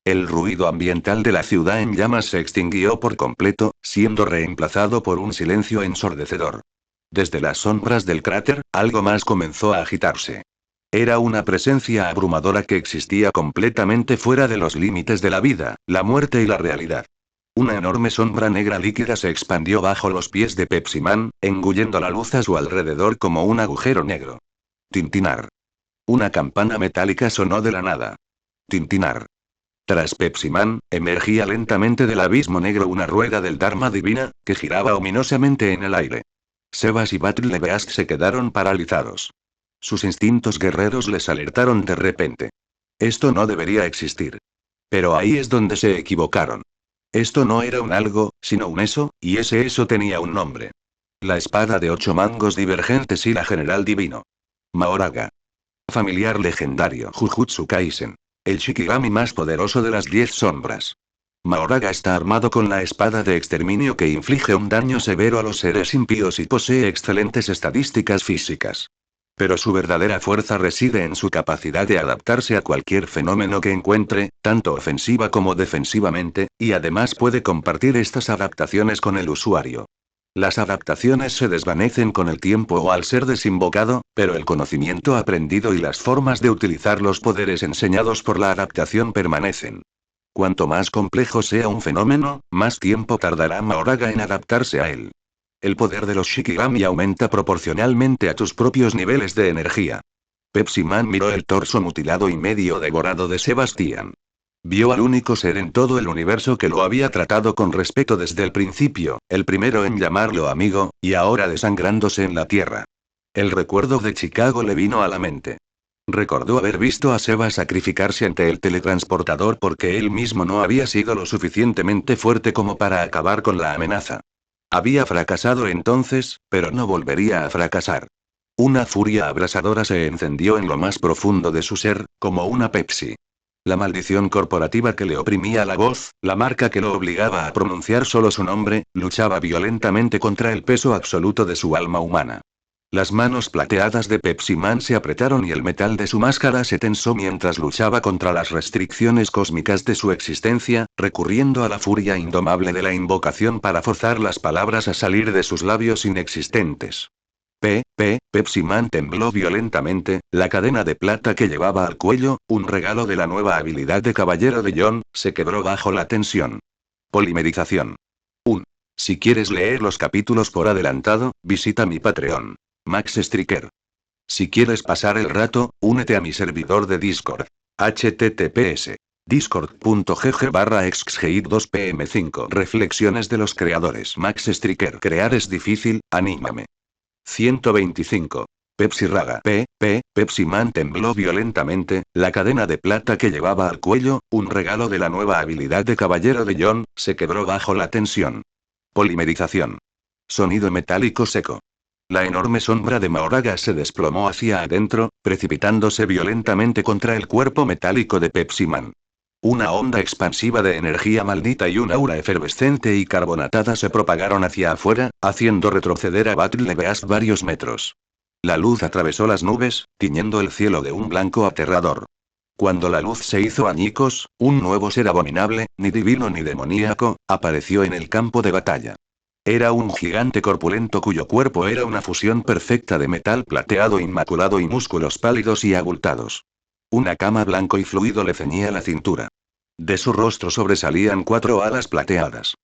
El ruido ambiental de la ciudad en llamas se extinguió por completo, siendo reemplazado por un silencio ensordecedor. Desde las sombras del cráter, algo más comenzó a agitarse. Era una presencia abrumadora que existía completamente fuera de los límites de la vida, la muerte y la realidad. Una enorme sombra negra líquida se expandió bajo los pies de Pepsi Man, engullendo la luz a su alrededor como un agujero negro. Tintinar. Una campana metálica sonó de la nada. Tintinar. Tras Pepsi Man, emergía lentamente del abismo negro una rueda del Dharma divina, que giraba ominosamente en el aire. Sebas y Battlebeast se quedaron paralizados. Sus instintos guerreros les alertaron de repente. Esto no debería existir. Pero ahí es donde se equivocaron. Esto no era un algo, sino un eso, y ese eso tenía un nombre. La espada de 8 mangos divergentes y la general divino. Mahoraga. Familiar legendario Jujutsu Kaisen. El Shikigami más poderoso de las 10 sombras. Mahoraga está armado con la espada de exterminio que inflige un daño severo a los seres impíos y posee excelentes estadísticas físicas. Pero su verdadera fuerza reside en su capacidad de adaptarse a cualquier fenómeno que encuentre, tanto ofensiva como defensivamente, y además puede compartir estas adaptaciones con el usuario. Las adaptaciones se desvanecen con el tiempo o al ser desinvocado, pero el conocimiento aprendido y las formas de utilizar los poderes enseñados por la adaptación permanecen. Cuanto más complejo sea un fenómeno, más tiempo tardará Mahoraga en adaptarse a él. El poder de los Shikigami aumenta proporcionalmente a tus propios niveles de energía. Pepsi Man miró el torso mutilado y medio devorado de Sebastián. Vio al único ser en todo el universo que lo había tratado con respeto desde el principio, el primero en llamarlo amigo, y ahora desangrándose en la tierra. El recuerdo de Chicago le vino a la mente. Recordó haber visto a Seba sacrificarse ante el teletransportador porque él mismo no había sido lo suficientemente fuerte como para acabar con la amenaza. Había fracasado entonces, pero no volvería a fracasar. Una furia abrasadora se encendió en lo más profundo de su ser, como una Pepsi. La maldición corporativa que le oprimía la voz, la marca que lo obligaba a pronunciar solo su nombre, luchaba violentamente contra el peso absoluto de su alma humana. Las manos plateadas de Pepsi Man se apretaron y el metal de su máscara se tensó mientras luchaba contra las restricciones cósmicas de su existencia, recurriendo a la furia indomable de la invocación para forzar las palabras a salir de sus labios inexistentes. Pepsi Man tembló violentamente, la cadena de plata que llevaba al cuello, un regalo de la nueva habilidad de Caballero de John, se quebró bajo la tensión. Polimerización. 1. Si quieres leer los capítulos por adelantado, visita mi Patreon. Max Striker. Si quieres pasar el rato, únete a mi servidor de Discord. https discord.gg/exgeit2pm5 Reflexiones de los creadores. Max Striker. Crear es difícil, anímame. 125. Pepsi Raga. Pepsi Man tembló violentamente, la cadena de plata que llevaba al cuello, un regalo de la nueva habilidad de Caballero de John, se quebró bajo la tensión. Polimerización. Sonido metálico seco. La enorme sombra de Mahoraga se desplomó hacia adentro, precipitándose violentamente contra el cuerpo metálico de Pepsi Man. Una onda expansiva de energía maldita y un aura efervescente y carbonatada se propagaron hacia afuera, haciendo retroceder a Battle Beast varios metros. La luz atravesó las nubes, tiñendo el cielo de un blanco aterrador. Cuando la luz se hizo añicos, un nuevo ser abominable, ni divino ni demoníaco, apareció en el campo de batalla. Era un gigante corpulento cuyo cuerpo era una fusión perfecta de metal plateado inmaculado y músculos pálidos y abultados. Una cama blanco y fluido le ceñía la cintura. De su rostro sobresalían 4 alas plateadas.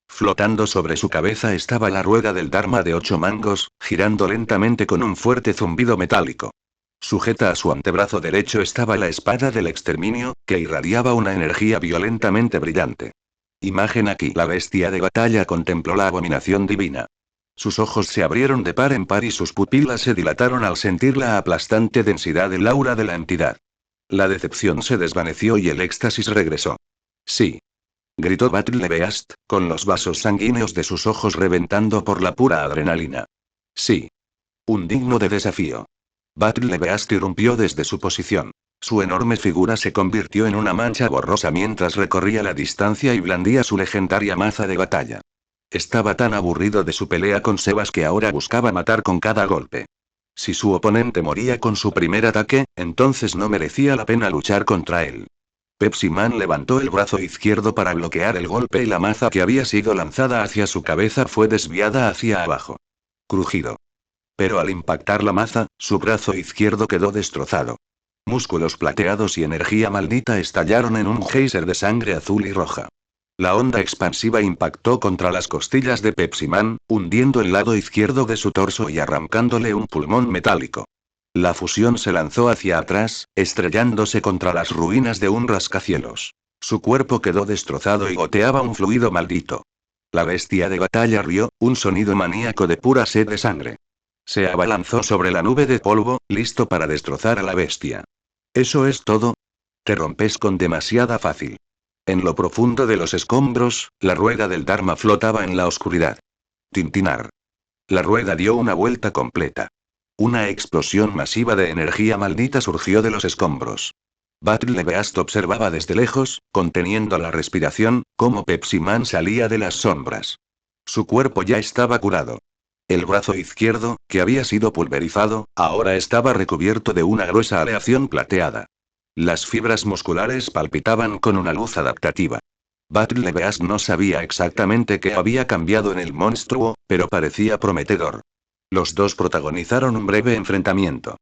Flotando sobre su cabeza estaba la rueda del Dharma de 8 mangos, girando lentamente con un fuerte zumbido metálico. Sujeta a su antebrazo derecho estaba la espada del exterminio, que irradiaba una energía violentamente brillante. Imagen aquí. La bestia de batalla contempló la abominación divina. Sus ojos se abrieron de par en par y sus pupilas se dilataron al sentir la aplastante densidad del aura de la entidad. La decepción se desvaneció y el éxtasis regresó. Sí. Gritó Battle Beast, con los vasos sanguíneos de sus ojos reventando por la pura adrenalina. Sí. Un digno de desafío. Battle Beast irrumpió desde su posición. Su enorme figura se convirtió en una mancha borrosa mientras recorría la distancia y blandía su legendaria maza de batalla. Estaba tan aburrido de su pelea con Sebas que ahora buscaba matar con cada golpe. Si su oponente moría con su primer ataque, entonces no merecía la pena luchar contra él. Pepsi Man levantó el brazo izquierdo para bloquear el golpe y la maza que había sido lanzada hacia su cabeza fue desviada hacia abajo. Crujido. Pero al impactar la maza, su brazo izquierdo quedó destrozado. Músculos plateados y energía maldita estallaron en un geyser de sangre azul y roja. La onda expansiva impactó contra las costillas de Pepsi Man, hundiendo el lado izquierdo de su torso y arrancándole un pulmón metálico. La fusión se lanzó hacia atrás, estrellándose contra las ruinas de un rascacielos. Su cuerpo quedó destrozado y goteaba un fluido maldito. La bestia de batalla rió, un sonido maníaco de pura sed de sangre. Se abalanzó sobre la nube de polvo, listo para destrozar a la bestia. ¿Eso es todo? Te rompes con demasiada fácil. En lo profundo de los escombros, la rueda del Dharma flotaba en la oscuridad. Tintinar. La rueda dio una vuelta completa. Una explosión masiva de energía maldita surgió de los escombros. Battle Beast observaba desde lejos, conteniendo la respiración, cómo Pepsi Man salía de las sombras. Su cuerpo ya estaba curado. El brazo izquierdo, que había sido pulverizado, ahora estaba recubierto de una gruesa aleación plateada. Las fibras musculares palpitaban con una luz adaptativa. Battle Beast no sabía exactamente qué había cambiado en el monstruo, pero parecía prometedor. Los dos protagonizaron un breve enfrentamiento.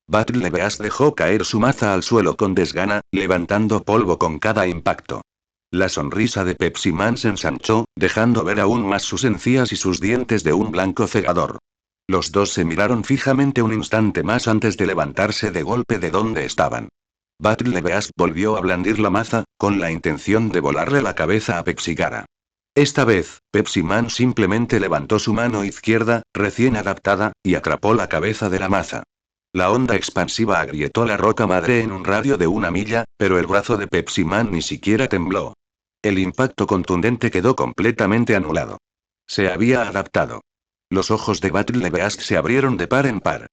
Battle Beast dejó caer su maza al suelo con desgana, levantando polvo con cada impacto. La sonrisa de Pepsi Man se ensanchó, dejando ver aún más sus encías y sus dientes de un blanco cegador. Los dos se miraron fijamente un instante más antes de levantarse de golpe de donde estaban. Battle Beast volvió a blandir la maza, con la intención de volarle la cabeza a Pepsigara. Esta vez, Pepsi Man simplemente levantó su mano izquierda, recién adaptada, y atrapó la cabeza de la maza. La onda expansiva agrietó la roca madre en un radio de 1 milla, pero el brazo de Pepsi Man ni siquiera tembló. El impacto contundente quedó completamente anulado. Se había adaptado. Los ojos de Battle Beast se abrieron de par en par.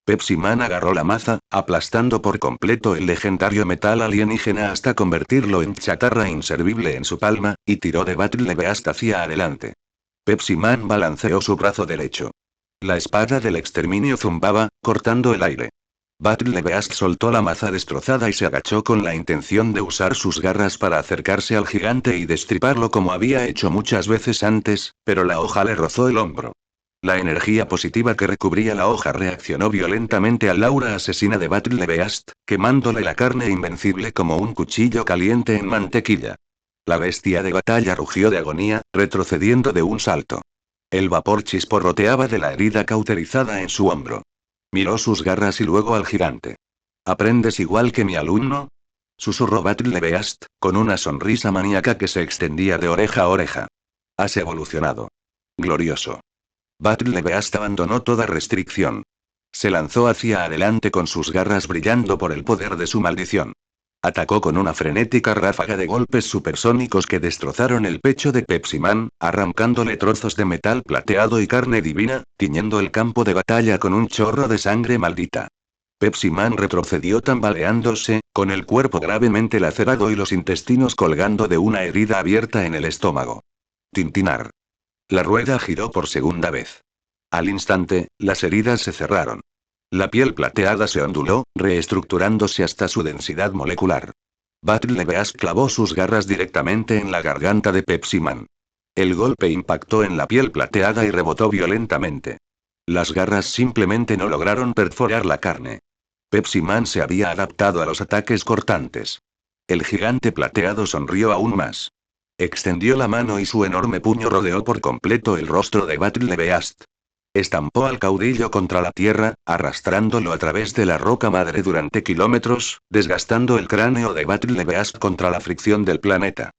Pepsi Man agarró la maza, aplastando por completo el legendario metal alienígena hasta convertirlo en chatarra inservible en su palma, y tiró de Battle Beast hacia adelante. Pepsi Man balanceó su brazo derecho. La espada del exterminio zumbaba, cortando el aire. Battle Beast soltó la maza destrozada y se agachó con la intención de usar sus garras para acercarse al gigante y destriparlo como había hecho muchas veces antes, pero la hoja le rozó el hombro. La energía positiva que recubría la hoja reaccionó violentamente al aura asesina de Battle Beast, quemándole la carne invencible como un cuchillo caliente en mantequilla. La bestia de batalla rugió de agonía, retrocediendo de un salto. El vapor chisporroteaba de la herida cauterizada en su hombro. Miró sus garras y luego al gigante. ¿Aprendes igual que mi alumno?, susurró Battle Beast, con una sonrisa maníaca que se extendía de oreja a oreja. Has evolucionado. Glorioso. Battle Beast abandonó toda restricción. Se lanzó hacia adelante con sus garras brillando por el poder de su maldición. Atacó con una frenética ráfaga de golpes supersónicos que destrozaron el pecho de Pepsi Man, arrancándole trozos de metal plateado y carne divina, tiñendo el campo de batalla con un chorro de sangre maldita. Pepsi Man retrocedió tambaleándose, con el cuerpo gravemente lacerado y los intestinos colgando de una herida abierta en el estómago. Tintinar. La rueda giró por segunda vez. Al instante, las heridas se cerraron. La piel plateada se onduló, reestructurándose hasta su densidad molecular. Battle Beast clavó sus garras directamente en la garganta de Pepsi Man. El golpe impactó en la piel plateada y rebotó violentamente. Las garras simplemente no lograron perforar la carne. Pepsi Man se había adaptado a los ataques cortantes. El gigante plateado sonrió aún más. Extendió la mano y su enorme puño rodeó por completo el rostro de Battle Beast. Estampó al caudillo contra la tierra, arrastrándolo a través de la roca madre durante kilómetros, desgastando el cráneo de Battle Beast contra la fricción del planeta.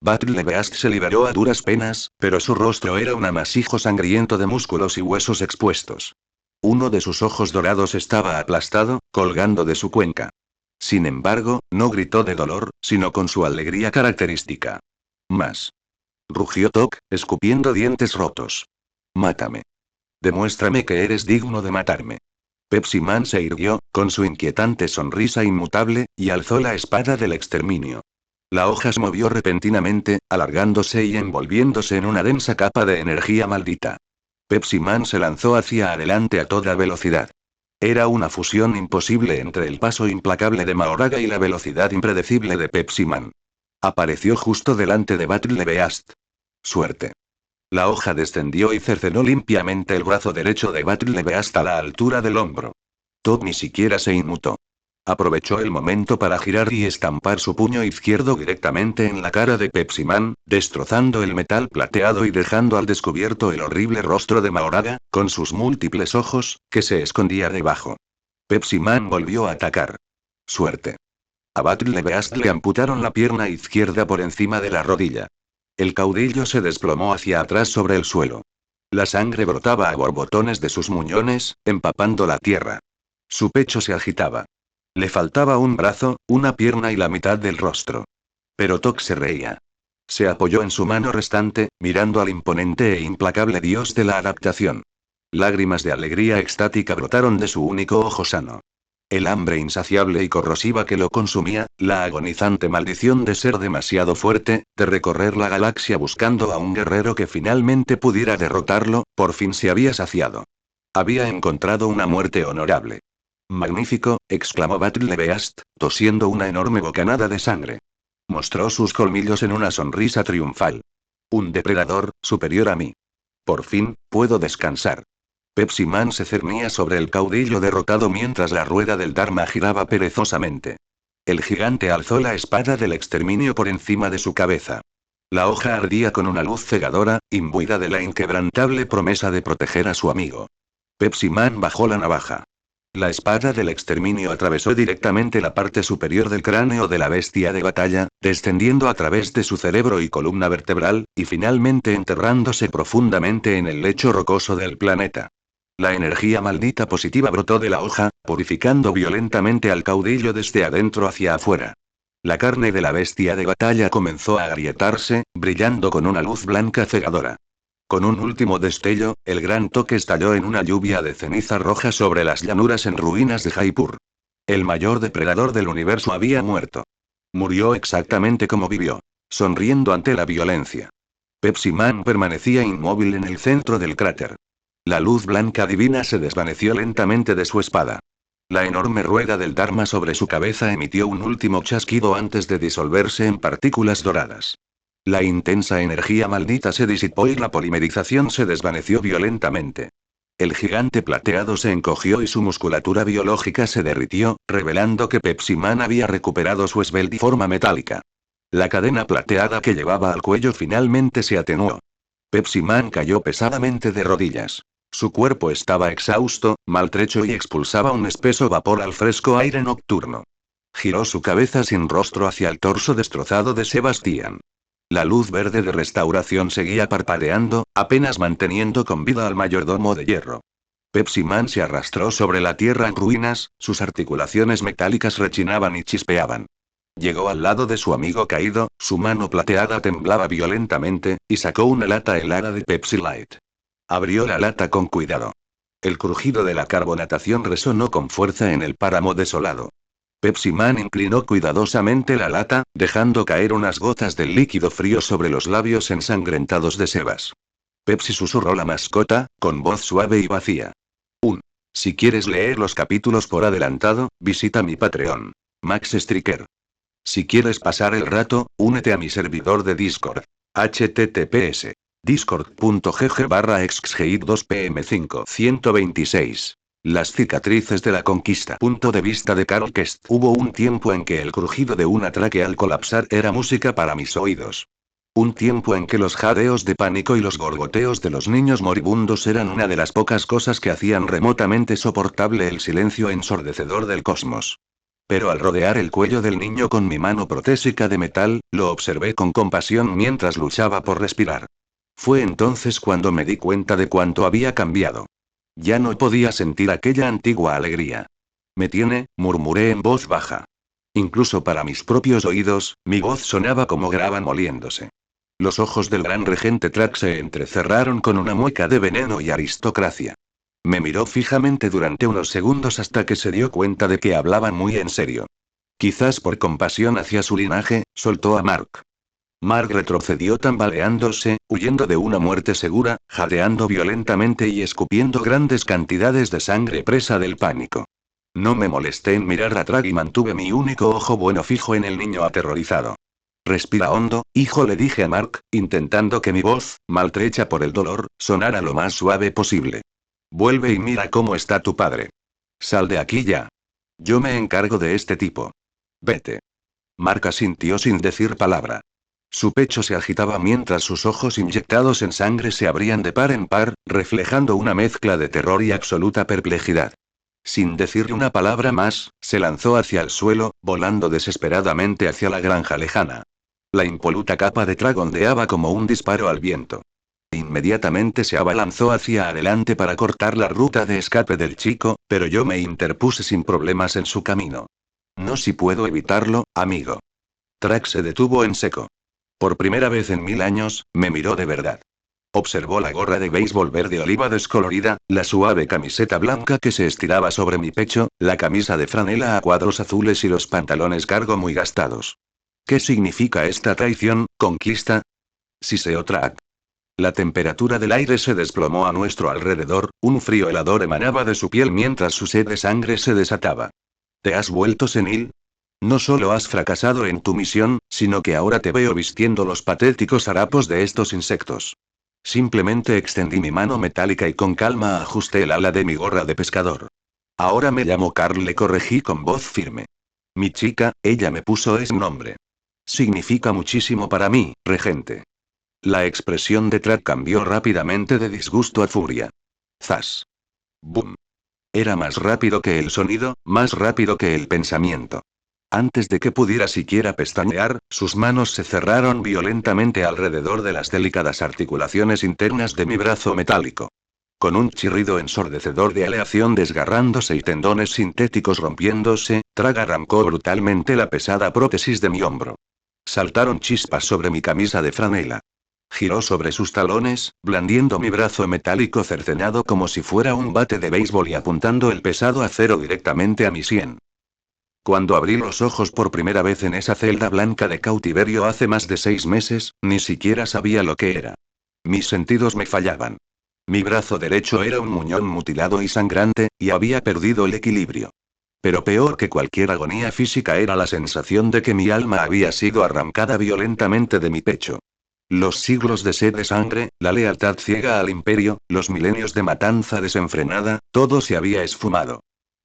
Battle Beast se liberó a duras penas, pero su rostro era un amasijo sangriento de músculos y huesos expuestos. Uno de sus ojos dorados estaba aplastado, colgando de su cuenca. Sin embargo, no gritó de dolor, sino con su alegría característica. Más. Rugió Tok, escupiendo dientes rotos. Mátame. Demuéstrame que eres digno de matarme. Pepsi Man se irguió, con su inquietante sonrisa inmutable, y alzó la espada del exterminio. La hoja se movió repentinamente, alargándose y envolviéndose en una densa capa de energía maldita. Pepsi Man se lanzó hacia adelante a toda velocidad. Era una fusión imposible entre el paso implacable de Mahoraga y la velocidad impredecible de Pepsi Man. Apareció justo delante de Battle Beast. Suerte. La hoja descendió y cercenó limpiamente el brazo derecho de Battle Beast a la altura del hombro. Todd ni siquiera se inmutó. Aprovechó el momento para girar y estampar su puño izquierdo directamente en la cara de Pepsi Man, destrozando el metal plateado y dejando al descubierto el horrible rostro de Mahoraga, con sus múltiples ojos, que se escondía debajo. Pepsi Man volvió a atacar. Suerte. A Battle Beast le amputaron la pierna izquierda por encima de la rodilla. El caudillo se desplomó hacia atrás sobre el suelo. La sangre brotaba a borbotones de sus muñones, empapando la tierra. Su pecho se agitaba. Le faltaba un brazo, una pierna y la mitad del rostro. Pero Tok se reía. Se apoyó en su mano restante, mirando al imponente e implacable dios de la adaptación. Lágrimas de alegría extática brotaron de su único ojo sano. El hambre insaciable y corrosiva que lo consumía, la agonizante maldición de ser demasiado fuerte, de recorrer la galaxia buscando a un guerrero que finalmente pudiera derrotarlo, por fin se había saciado. Había encontrado una muerte honorable. Magnífico, exclamó Battle Beast, tosiendo una enorme bocanada de sangre. Mostró sus colmillos en una sonrisa triunfal. Un depredador, superior a mí. Por fin, puedo descansar. Pepsi Man se cernía sobre el caudillo derrotado mientras la rueda del Dharma giraba perezosamente. El gigante alzó la espada del exterminio por encima de su cabeza. La hoja ardía con una luz cegadora, imbuida de la inquebrantable promesa de proteger a su amigo. Pepsi Man bajó la navaja. La espada del exterminio atravesó directamente la parte superior del cráneo de la bestia de batalla, descendiendo a través de su cerebro y columna vertebral, y finalmente enterrándose profundamente en el lecho rocoso del planeta. La energía maldita positiva brotó de la hoja, purificando violentamente al caudillo desde adentro hacia afuera. La carne de la bestia de batalla comenzó a agrietarse, brillando con una luz blanca cegadora. Con un último destello, el gran toque estalló en una lluvia de ceniza roja sobre las llanuras en ruinas de Jaipur. El mayor depredador del universo había muerto. Murió exactamente como vivió, sonriendo ante la violencia. Pepsi Man permanecía inmóvil en el centro del cráter. La luz blanca divina se desvaneció lentamente de su espada. La enorme rueda del Dharma sobre su cabeza emitió un último chasquido antes de disolverse en partículas doradas. La intensa energía maldita se disipó y la polimerización se desvaneció violentamente. El gigante plateado se encogió y su musculatura biológica se derritió, revelando que Pepsi Man había recuperado su esbelta forma metálica. La cadena plateada que llevaba al cuello finalmente se atenuó. Pepsi Man cayó pesadamente de rodillas. Su cuerpo estaba exhausto, maltrecho y expulsaba un espeso vapor al fresco aire nocturno. Giró su cabeza sin rostro hacia el torso destrozado de Sebastián. La luz verde de restauración seguía parpadeando, apenas manteniendo con vida al mayordomo de hierro. Pepsi Man se arrastró sobre la tierra en ruinas, sus articulaciones metálicas rechinaban y chispeaban. Llegó al lado de su amigo caído, su mano plateada temblaba violentamente, y sacó una lata helada de Pepsi Light. Abrió la lata con cuidado. El crujido de la carbonatación resonó con fuerza en el páramo desolado. Pepsi Man inclinó cuidadosamente la lata, dejando caer unas gotas del líquido frío sobre los labios ensangrentados de Sebas. Pepsi susurró la mascota, con voz suave y vacía. Si quieres leer los capítulos por adelantado, visita mi Patreon. Max Striker. Si quieres pasar el rato, únete a mi servidor de Discord. https discord.gg/exxgeit2pm5 126. Las cicatrices de la conquista. Punto de vista de Carl Kest. Hubo un tiempo en que el crujido de un atraque al colapsar era música para mis oídos. Un tiempo en que los jadeos de pánico y los gorgoteos de los niños moribundos eran una de las pocas cosas que hacían remotamente soportable el silencio ensordecedor del cosmos. Pero al rodear el cuello del niño con mi mano protésica de metal, lo observé con compasión mientras luchaba por respirar. Fue entonces cuando me di cuenta de cuánto había cambiado. Ya no podía sentir aquella antigua alegría. Me tiene, murmuré en voz baja. Incluso para mis propios oídos, mi voz sonaba como grava moliéndose. Los ojos del gran regente Track se entrecerraron con una mueca de veneno y aristocracia. Me miró fijamente durante unos segundos hasta que se dio cuenta de que hablaba muy en serio. Quizás por compasión hacia su linaje, soltó a Mark. Mark retrocedió tambaleándose, huyendo de una muerte segura, jadeando violentamente y escupiendo grandes cantidades de sangre presa del pánico. No me molesté en mirar atrás y mantuve mi único ojo bueno fijo en el niño aterrorizado. Respira hondo, hijo, le dije a Mark, intentando que mi voz, maltrecha por el dolor, sonara lo más suave posible. Vuelve y mira cómo está tu padre. Sal de aquí ya. Yo me encargo de este tipo. Vete. Mark asintió sin decir palabra. Su pecho se agitaba mientras sus ojos inyectados en sangre se abrían de par en par, reflejando una mezcla de terror y absoluta perplejidad. Sin decirle una palabra más, se lanzó hacia el suelo, volando desesperadamente hacia la granja lejana. La impoluta capa de Track ondeaba como un disparo al viento. Inmediatamente se abalanzó hacia adelante para cortar la ruta de escape del chico, pero yo me interpuse sin problemas en su camino. No si puedo evitarlo, amigo. Track se detuvo en seco. Por primera vez en 1000 años, me miró de verdad. Observó la gorra de béisbol verde oliva descolorida, la suave camiseta blanca que se estiraba sobre mi pecho, la camisa de franela a cuadros azules y los pantalones cargo muy gastados. ¿Qué significa esta traición, conquista? Siseó Track. La temperatura del aire se desplomó a nuestro alrededor, un frío helador emanaba de su piel mientras su sed de sangre se desataba. ¿Te has vuelto senil? No solo has fracasado en tu misión, sino que ahora te veo vistiendo los patéticos harapos de estos insectos. Simplemente extendí mi mano metálica y con calma ajusté el ala de mi gorra de pescador. Ahora me llamo Carl, le corregí con voz firme. Mi chica, ella me puso ese nombre. Significa muchísimo para mí, regente. La expresión de Track cambió rápidamente de disgusto a furia. Zas. Boom. Era más rápido que el sonido, más rápido que el pensamiento. Antes de que pudiera siquiera pestañear, sus manos se cerraron violentamente alrededor de las delicadas articulaciones internas de mi brazo metálico. Con un chirrido ensordecedor de aleación desgarrándose y tendones sintéticos rompiéndose, Track arrancó brutalmente la pesada prótesis de mi hombro. Saltaron chispas sobre mi camisa de franela. Giró sobre sus talones, blandiendo mi brazo metálico cercenado como si fuera un bate de béisbol y apuntando el pesado acero directamente a mi sien. Cuando abrí los ojos por primera vez en esa celda blanca de cautiverio hace más de 6 meses, ni siquiera sabía lo que era. Mis sentidos me fallaban. Mi brazo derecho era un muñón mutilado y sangrante, y había perdido el equilibrio. Pero peor que cualquier agonía física era la sensación de que mi alma había sido arrancada violentamente de mi pecho. Los siglos de sed de sangre, la lealtad ciega al imperio, los milenios de matanza desenfrenada, todo se había esfumado.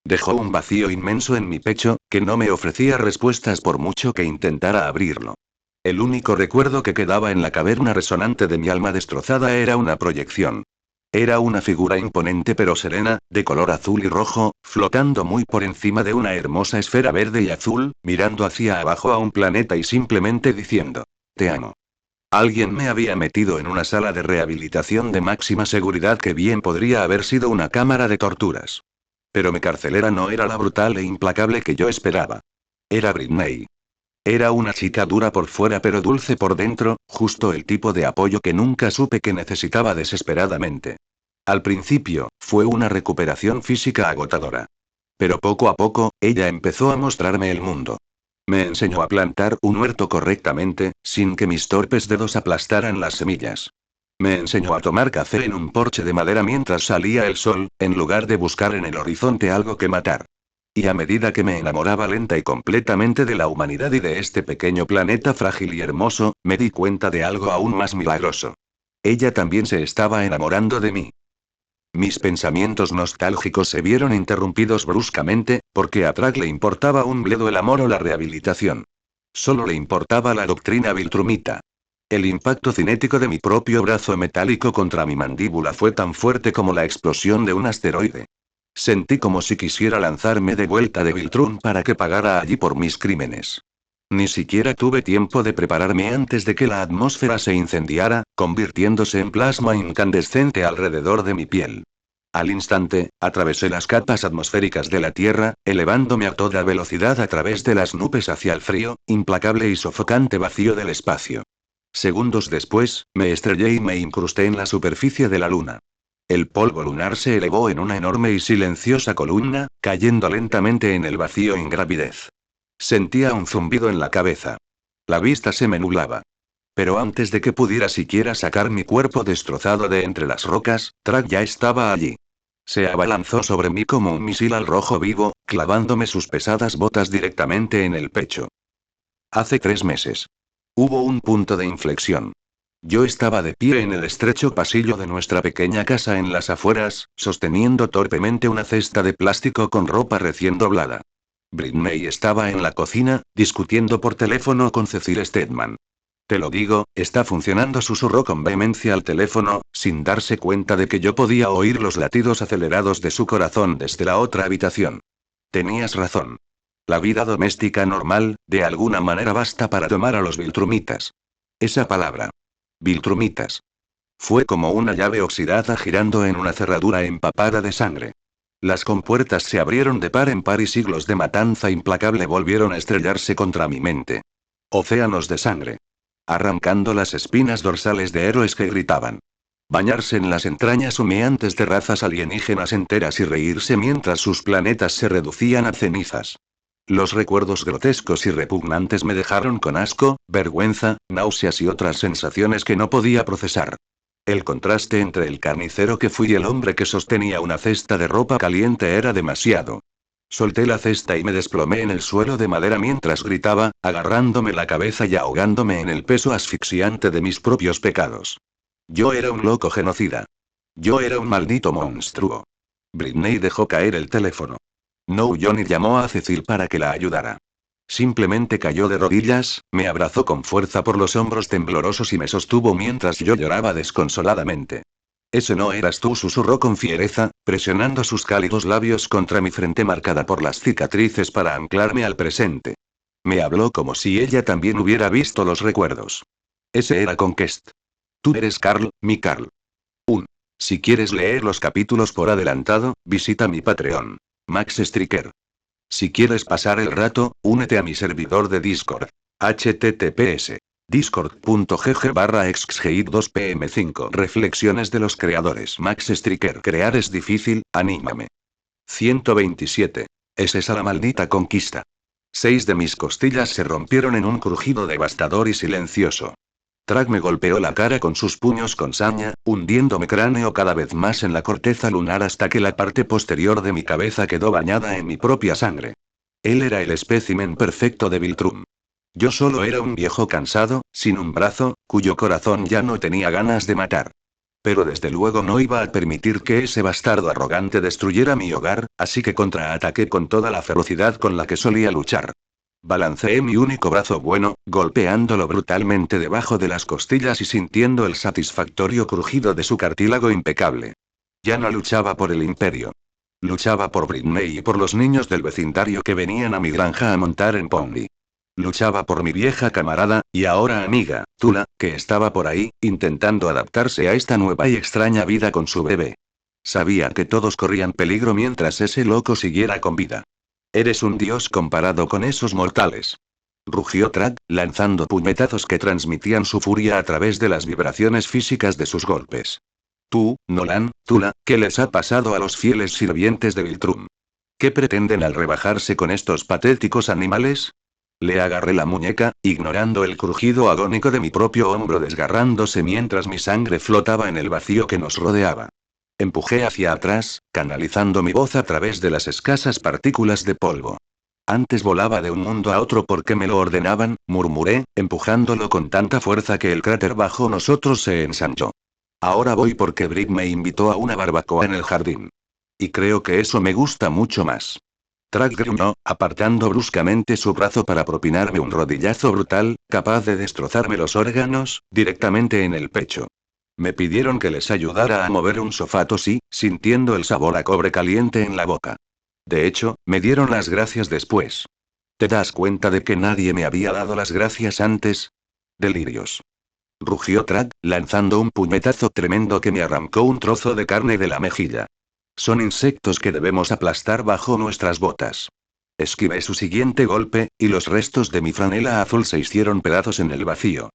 Dejó un vacío inmenso en mi pecho, que no me ofrecía respuestas por mucho que intentara abrirlo. El único recuerdo que quedaba en la caverna resonante de mi alma destrozada era una proyección. Era una figura imponente pero serena, de color azul y rojo, flotando muy por encima de una hermosa esfera verde y azul, mirando hacia abajo a un planeta y simplemente diciendo: "Te amo". Alguien me había metido en una sala de rehabilitación de máxima seguridad que bien podría haber sido una cámara de torturas. Pero mi carcelera no era la brutal e implacable que yo esperaba. Era Britney. Era una chica dura por fuera pero dulce por dentro, justo el tipo de apoyo que nunca supe que necesitaba desesperadamente. Al principio, fue una recuperación física agotadora. Pero poco a poco, ella empezó a mostrarme el mundo. Me enseñó a plantar un huerto correctamente, sin que mis torpes dedos aplastaran las semillas. Me enseñó a tomar café en un porche de madera mientras salía el sol, en lugar de buscar en el horizonte algo que matar. Y a medida que me enamoraba lenta y completamente de la humanidad y de este pequeño planeta frágil y hermoso, me di cuenta de algo aún más milagroso. Ella también se estaba enamorando de mí. Mis pensamientos nostálgicos se vieron interrumpidos bruscamente, porque a Track le importaba un bledo el amor o la rehabilitación. Solo le importaba la doctrina Viltrumita. El impacto cinético de mi propio brazo metálico contra mi mandíbula fue tan fuerte como la explosión de un asteroide. Sentí como si quisiera lanzarme de vuelta de Viltrun para que pagara allí por mis crímenes. Ni siquiera tuve tiempo de prepararme antes de que la atmósfera se incendiara, convirtiéndose en plasma incandescente alrededor de mi piel. Al instante, atravesé las capas atmosféricas de la Tierra, elevándome a toda velocidad a través de las nubes hacia el frío, implacable y sofocante vacío del espacio. Segundos después, me estrellé y me incrusté en la superficie de la Luna. El polvo lunar se elevó en una enorme y silenciosa columna, cayendo lentamente en el vacío ingravidez. Sentía un zumbido en la cabeza. La vista se me nublaba. Pero antes de que pudiera siquiera sacar mi cuerpo destrozado de entre las rocas, Track ya estaba allí. Se abalanzó sobre mí como un misil al rojo vivo, clavándome sus pesadas botas directamente en el pecho. Hace 3 meses. Hubo un punto de inflexión. Yo estaba de pie en el estrecho pasillo de nuestra pequeña casa en las afueras, sosteniendo torpemente una cesta de plástico con ropa recién doblada. Britney estaba en la cocina, discutiendo por teléfono con Cecil Stedman. Te lo digo, está funcionando, susurró con vehemencia al teléfono, sin darse cuenta de que yo podía oír los latidos acelerados de su corazón desde la otra habitación. Tenías razón. La vida doméstica normal, de alguna manera basta para tomar a los Viltrumitas. Esa palabra. Viltrumitas. Fue como una llave oxidada girando en una cerradura empapada de sangre. Las compuertas se abrieron de par en par y siglos de matanza implacable volvieron a estrellarse contra mi mente. Océanos de sangre. Arrancando las espinas dorsales de héroes que gritaban. Bañarse en las entrañas humeantes de razas alienígenas enteras y reírse mientras sus planetas se reducían a cenizas. Los recuerdos grotescos y repugnantes me dejaron con asco, vergüenza, náuseas y otras sensaciones que no podía procesar. El contraste entre el carnicero que fui y el hombre que sostenía una cesta de ropa caliente era demasiado. Solté la cesta y me desplomé en el suelo de madera mientras gritaba, agarrándome la cabeza y ahogándome en el peso asfixiante de mis propios pecados. Yo era un loco genocida. Yo era un maldito monstruo. Britney dejó caer el teléfono. No huyó ni llamó a Cecil para que la ayudara. Simplemente cayó de rodillas, me abrazó con fuerza por los hombros temblorosos y me sostuvo mientras yo lloraba desconsoladamente. Ese no eras tú, susurró con fiereza, presionando sus cálidos labios contra mi frente marcada por las cicatrices para anclarme al presente. Me habló como si ella también hubiera visto los recuerdos. Ese era Conquest. Tú eres Carl, mi Carl. Si quieres leer los capítulos por adelantado, visita mi Patreon. Max Striker. Si quieres pasar el rato, únete a mi servidor de Discord. https Discord.gg/exgeit2pm5 Reflexiones de los creadores. Max Striker. Crear es difícil, anímame. 127. ¿Es esa la maldita conquista? 6 de mis costillas se rompieron en un crujido devastador y silencioso. Track me golpeó la cara con sus puños con saña, hundiendo mi cráneo cada vez más en la corteza lunar hasta que la parte posterior de mi cabeza quedó bañada en mi propia sangre. Él era el espécimen perfecto de Viltrum. Yo solo era un viejo cansado, sin un brazo, cuyo corazón ya no tenía ganas de matar. Pero desde luego no iba a permitir que ese bastardo arrogante destruyera mi hogar, así que contraataqué con toda la ferocidad con la que solía luchar. Balanceé mi único brazo bueno, golpeándolo brutalmente debajo de las costillas y sintiendo el satisfactorio crujido de su cartílago impecable. Ya no luchaba por el imperio. Luchaba por Britney y por los niños del vecindario que venían a mi granja a montar en pony. Luchaba por mi vieja camarada, y ahora amiga, Tula, que estaba por ahí, intentando adaptarse a esta nueva y extraña vida con su bebé. Sabía que todos corrían peligro mientras ese loco siguiera con vida. Eres un dios comparado con esos mortales. Rugió Track, lanzando puñetazos que transmitían su furia a través de las vibraciones físicas de sus golpes. Tú, Nolan, Tula, ¿qué les ha pasado a los fieles sirvientes de Viltrum? ¿Qué pretenden al rebajarse con estos patéticos animales? Le agarré la muñeca, ignorando el crujido agónico de mi propio hombro desgarrándose mientras mi sangre flotaba en el vacío que nos rodeaba. Empujé hacia atrás, canalizando mi voz a través de las escasas partículas de polvo. Antes volaba de un mundo a otro porque me lo ordenaban, murmuré, empujándolo con tanta fuerza que el cráter bajo nosotros se ensanchó. Ahora voy porque Brick me invitó a una barbacoa en el jardín. Y creo que eso me gusta mucho más. Track gruñó, apartando bruscamente su brazo para propinarme un rodillazo brutal, capaz de destrozarme los órganos, directamente en el pecho. Me pidieron que les ayudara a mover un sofá, tosí, sintiendo el sabor a cobre caliente en la boca. De hecho, me dieron las gracias después. ¿Te das cuenta de que nadie me había dado las gracias antes? Delirios. Rugió Track, lanzando un puñetazo tremendo que me arrancó un trozo de carne de la mejilla. Son insectos que debemos aplastar bajo nuestras botas. Esquivé su siguiente golpe, y los restos de mi franela azul se hicieron pedazos en el vacío.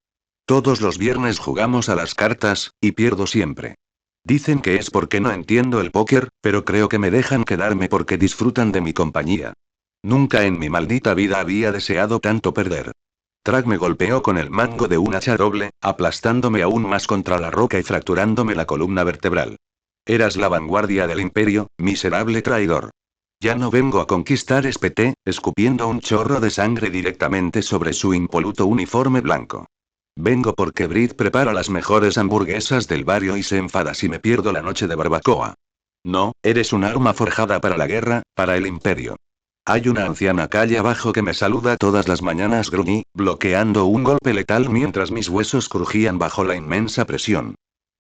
Todos los viernes jugamos a las cartas, y pierdo siempre. Dicen que es porque no entiendo el póker, pero creo que me dejan quedarme porque disfrutan de mi compañía. Nunca en mi maldita vida había deseado tanto perder. Track me golpeó con el mango de un hacha doble, aplastándome aún más contra la roca y fracturándome la columna vertebral. Eras la vanguardia del imperio, miserable traidor. Ya no vengo a conquistar, espeté, escupiendo un chorro de sangre directamente sobre su impoluto uniforme blanco. Vengo porque Brit prepara las mejores hamburguesas del barrio y se enfada si me pierdo la noche de barbacoa. No, eres un arma forjada para la guerra, para el imperio. Hay una anciana calle abajo que me saluda todas las mañanas, gruñí, bloqueando un golpe letal mientras mis huesos crujían bajo la inmensa presión.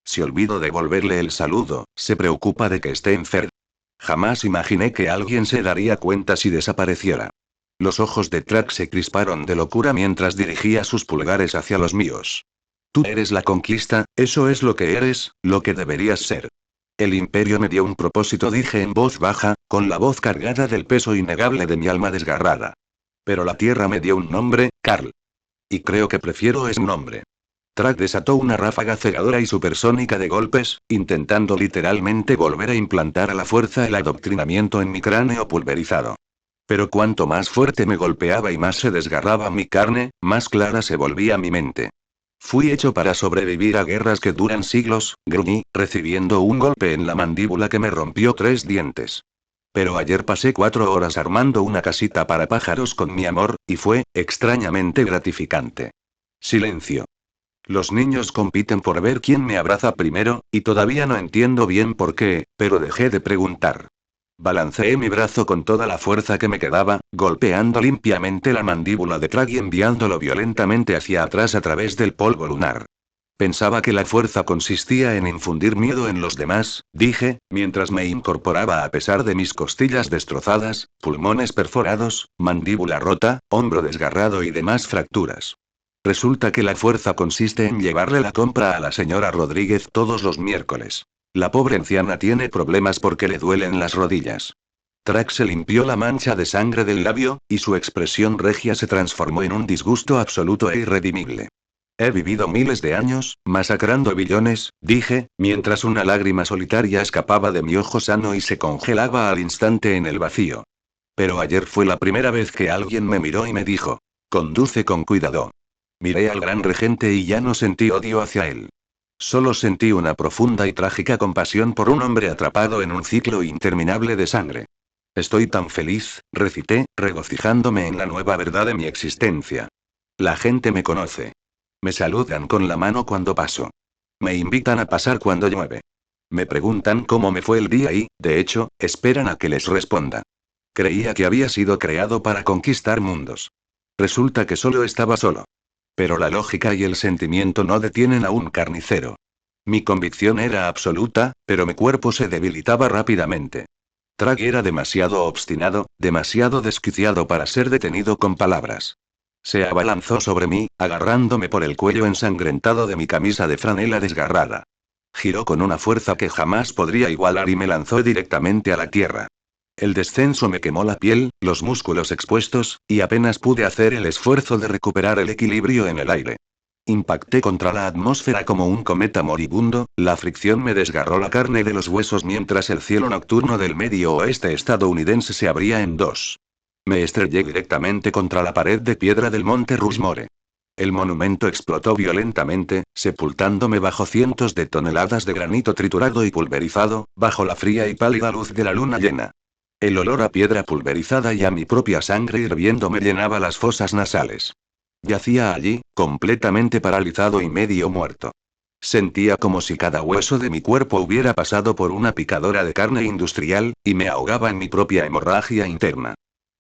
Si olvido devolverle el saludo, se preocupa de que esté enfermo. Jamás imaginé que alguien se daría cuenta si desapareciera. Los ojos de Track se crisparon de locura mientras dirigía sus pulgares hacia los míos. Tú eres la conquista, eso es lo que eres, lo que deberías ser. El imperio me dio un propósito, dije en voz baja, con la voz cargada del peso innegable de mi alma desgarrada. Pero la tierra me dio un nombre, Carl. Y creo que prefiero ese nombre. Track desató una ráfaga cegadora y supersónica de golpes, intentando literalmente volver a implantar a la fuerza el adoctrinamiento en mi cráneo pulverizado. Pero cuanto más fuerte me golpeaba y más se desgarraba mi carne, más clara se volvía mi mente. Fui hecho para sobrevivir a guerras que duran siglos, gruñí, recibiendo un golpe en la mandíbula que me rompió 3 dientes. Pero ayer pasé 4 horas armando una casita para pájaros con mi amor, y fue, extrañamente gratificante. Silencio. Los niños compiten por ver quién me abraza primero, y todavía no entiendo bien por qué, pero dejé de preguntar. Balanceé mi brazo con toda la fuerza que me quedaba, golpeando limpiamente la mandíbula de Track y enviándolo violentamente hacia atrás a través del polvo lunar. Pensaba que la fuerza consistía en infundir miedo en los demás, dije, mientras me incorporaba a pesar de mis costillas destrozadas, pulmones perforados, mandíbula rota, hombro desgarrado y demás fracturas. Resulta que la fuerza consiste en llevarle la compra a la señora Rodríguez todos los miércoles. La pobre anciana tiene problemas porque le duelen las rodillas. Track se limpió la mancha de sangre del labio, y su expresión regia se transformó en un disgusto absoluto e irredimible. He vivido miles de años, masacrando billones, dije, mientras una lágrima solitaria escapaba de mi ojo sano y se congelaba al instante en el vacío. Pero ayer fue la primera vez que alguien me miró y me dijo: conduce con cuidado. Miré al gran regente y ya no sentí odio hacia él. Solo sentí una profunda y trágica compasión por un hombre atrapado en un ciclo interminable de sangre. Estoy tan feliz, recité, regocijándome en la nueva verdad de mi existencia. La gente me conoce. Me saludan con la mano cuando paso. Me invitan a pasar cuando llueve. Me preguntan cómo me fue el día y, de hecho, esperan a que les responda. Creía que había sido creado para conquistar mundos. Resulta que solo estaba solo. Pero la lógica y el sentimiento no detienen a un carnicero. Mi convicción era absoluta, pero mi cuerpo se debilitaba rápidamente. Trag era demasiado obstinado, demasiado desquiciado para ser detenido con palabras. Se abalanzó sobre mí, agarrándome por el cuello ensangrentado de mi camisa de franela desgarrada. Giró con una fuerza que jamás podría igualar y me lanzó directamente a la tierra. El descenso me quemó la piel, los músculos expuestos, y apenas pude hacer el esfuerzo de recuperar el equilibrio en el aire. Impacté contra la atmósfera como un cometa moribundo, la fricción me desgarró la carne de los huesos mientras el cielo nocturno del medio oeste estadounidense se abría en dos. Me estrellé directamente contra la pared de piedra del monte Rushmore. El monumento explotó violentamente, sepultándome bajo cientos de toneladas de granito triturado y pulverizado, bajo la fría y pálida luz de la luna llena. El olor a piedra pulverizada y a mi propia sangre hirviendo me llenaba las fosas nasales. Yacía allí, completamente paralizado y medio muerto. Sentía como si cada hueso de mi cuerpo hubiera pasado por una picadora de carne industrial, y me ahogaba en mi propia hemorragia interna.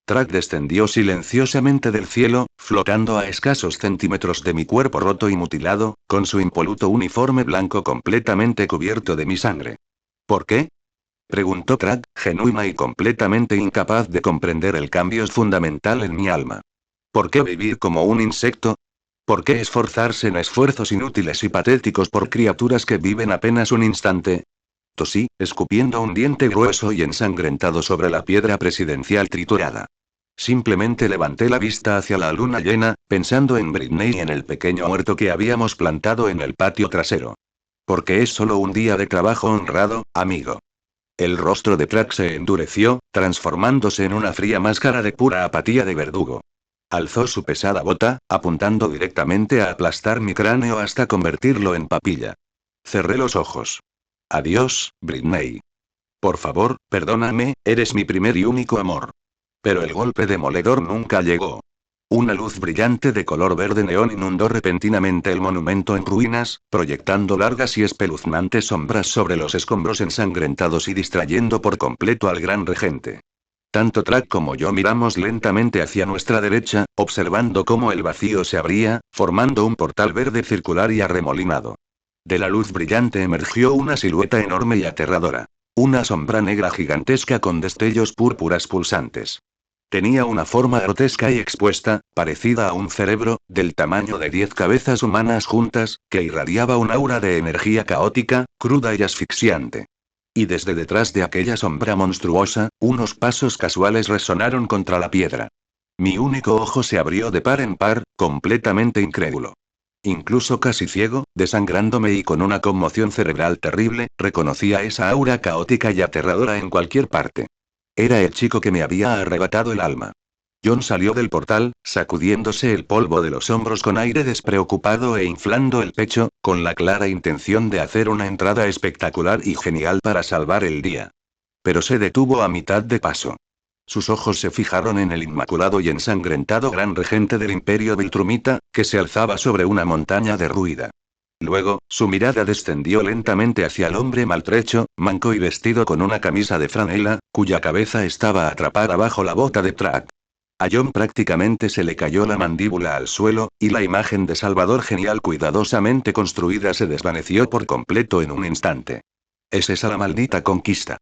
Trag descendió silenciosamente del cielo, flotando a escasos centímetros de mi cuerpo roto y mutilado, con su impoluto uniforme blanco completamente cubierto de mi sangre. ¿Por qué? Preguntó Trag, genuina y completamente incapaz de comprender el cambio fundamental en mi alma. ¿Por qué vivir como un insecto? ¿Por qué esforzarse en esfuerzos inútiles y patéticos por criaturas que viven apenas un instante? Tosí, escupiendo un diente grueso y ensangrentado sobre la piedra presidencial triturada. Simplemente levanté la vista hacia la luna llena, pensando en Britney y en el pequeño huerto que habíamos plantado en el patio trasero. Porque es solo un día de trabajo honrado, amigo. El rostro de Track se endureció, transformándose en una fría máscara de pura apatía de verdugo. Alzó su pesada bota, apuntando directamente a aplastar mi cráneo hasta convertirlo en papilla. Cerré los ojos. Adiós, Britney. Por favor, perdóname, eres mi primer y único amor. Pero el golpe demoledor nunca llegó. Una luz brillante de color verde neón inundó repentinamente el monumento en ruinas, proyectando largas y espeluznantes sombras sobre los escombros ensangrentados y distrayendo por completo al gran regente. Tanto Track como yo miramos lentamente hacia nuestra derecha, observando cómo el vacío se abría, formando un portal verde circular y arremolinado. De la luz brillante emergió una silueta enorme y aterradora. Una sombra negra gigantesca con destellos púrpuras pulsantes. Tenía una forma grotesca y expuesta, parecida a un cerebro, del tamaño de 10 cabezas humanas juntas, que irradiaba un aura de energía caótica, cruda y asfixiante. Y desde detrás de aquella sombra monstruosa, unos pasos casuales resonaron contra la piedra. Mi único ojo se abrió de par en par, completamente incrédulo. Incluso casi ciego, desangrándome y con una conmoción cerebral terrible, reconocía esa aura caótica y aterradora en cualquier parte. Era el chico que me había arrebatado el alma. John salió del portal, sacudiéndose el polvo de los hombros con aire despreocupado e inflando el pecho, con la clara intención de hacer una entrada espectacular y genial para salvar el día. Pero se detuvo a mitad de paso. Sus ojos se fijaron en el inmaculado y ensangrentado gran regente del imperio Viltrumita, que se alzaba sobre una montaña derruida. Luego, su mirada descendió lentamente hacia el hombre maltrecho, manco y vestido con una camisa de franela, cuya cabeza estaba atrapada bajo la bota de Track. A John prácticamente se le cayó la mandíbula al suelo, y la imagen de Salvador genial cuidadosamente construida se desvaneció por completo en un instante. ¿Es esa la maldita conquista?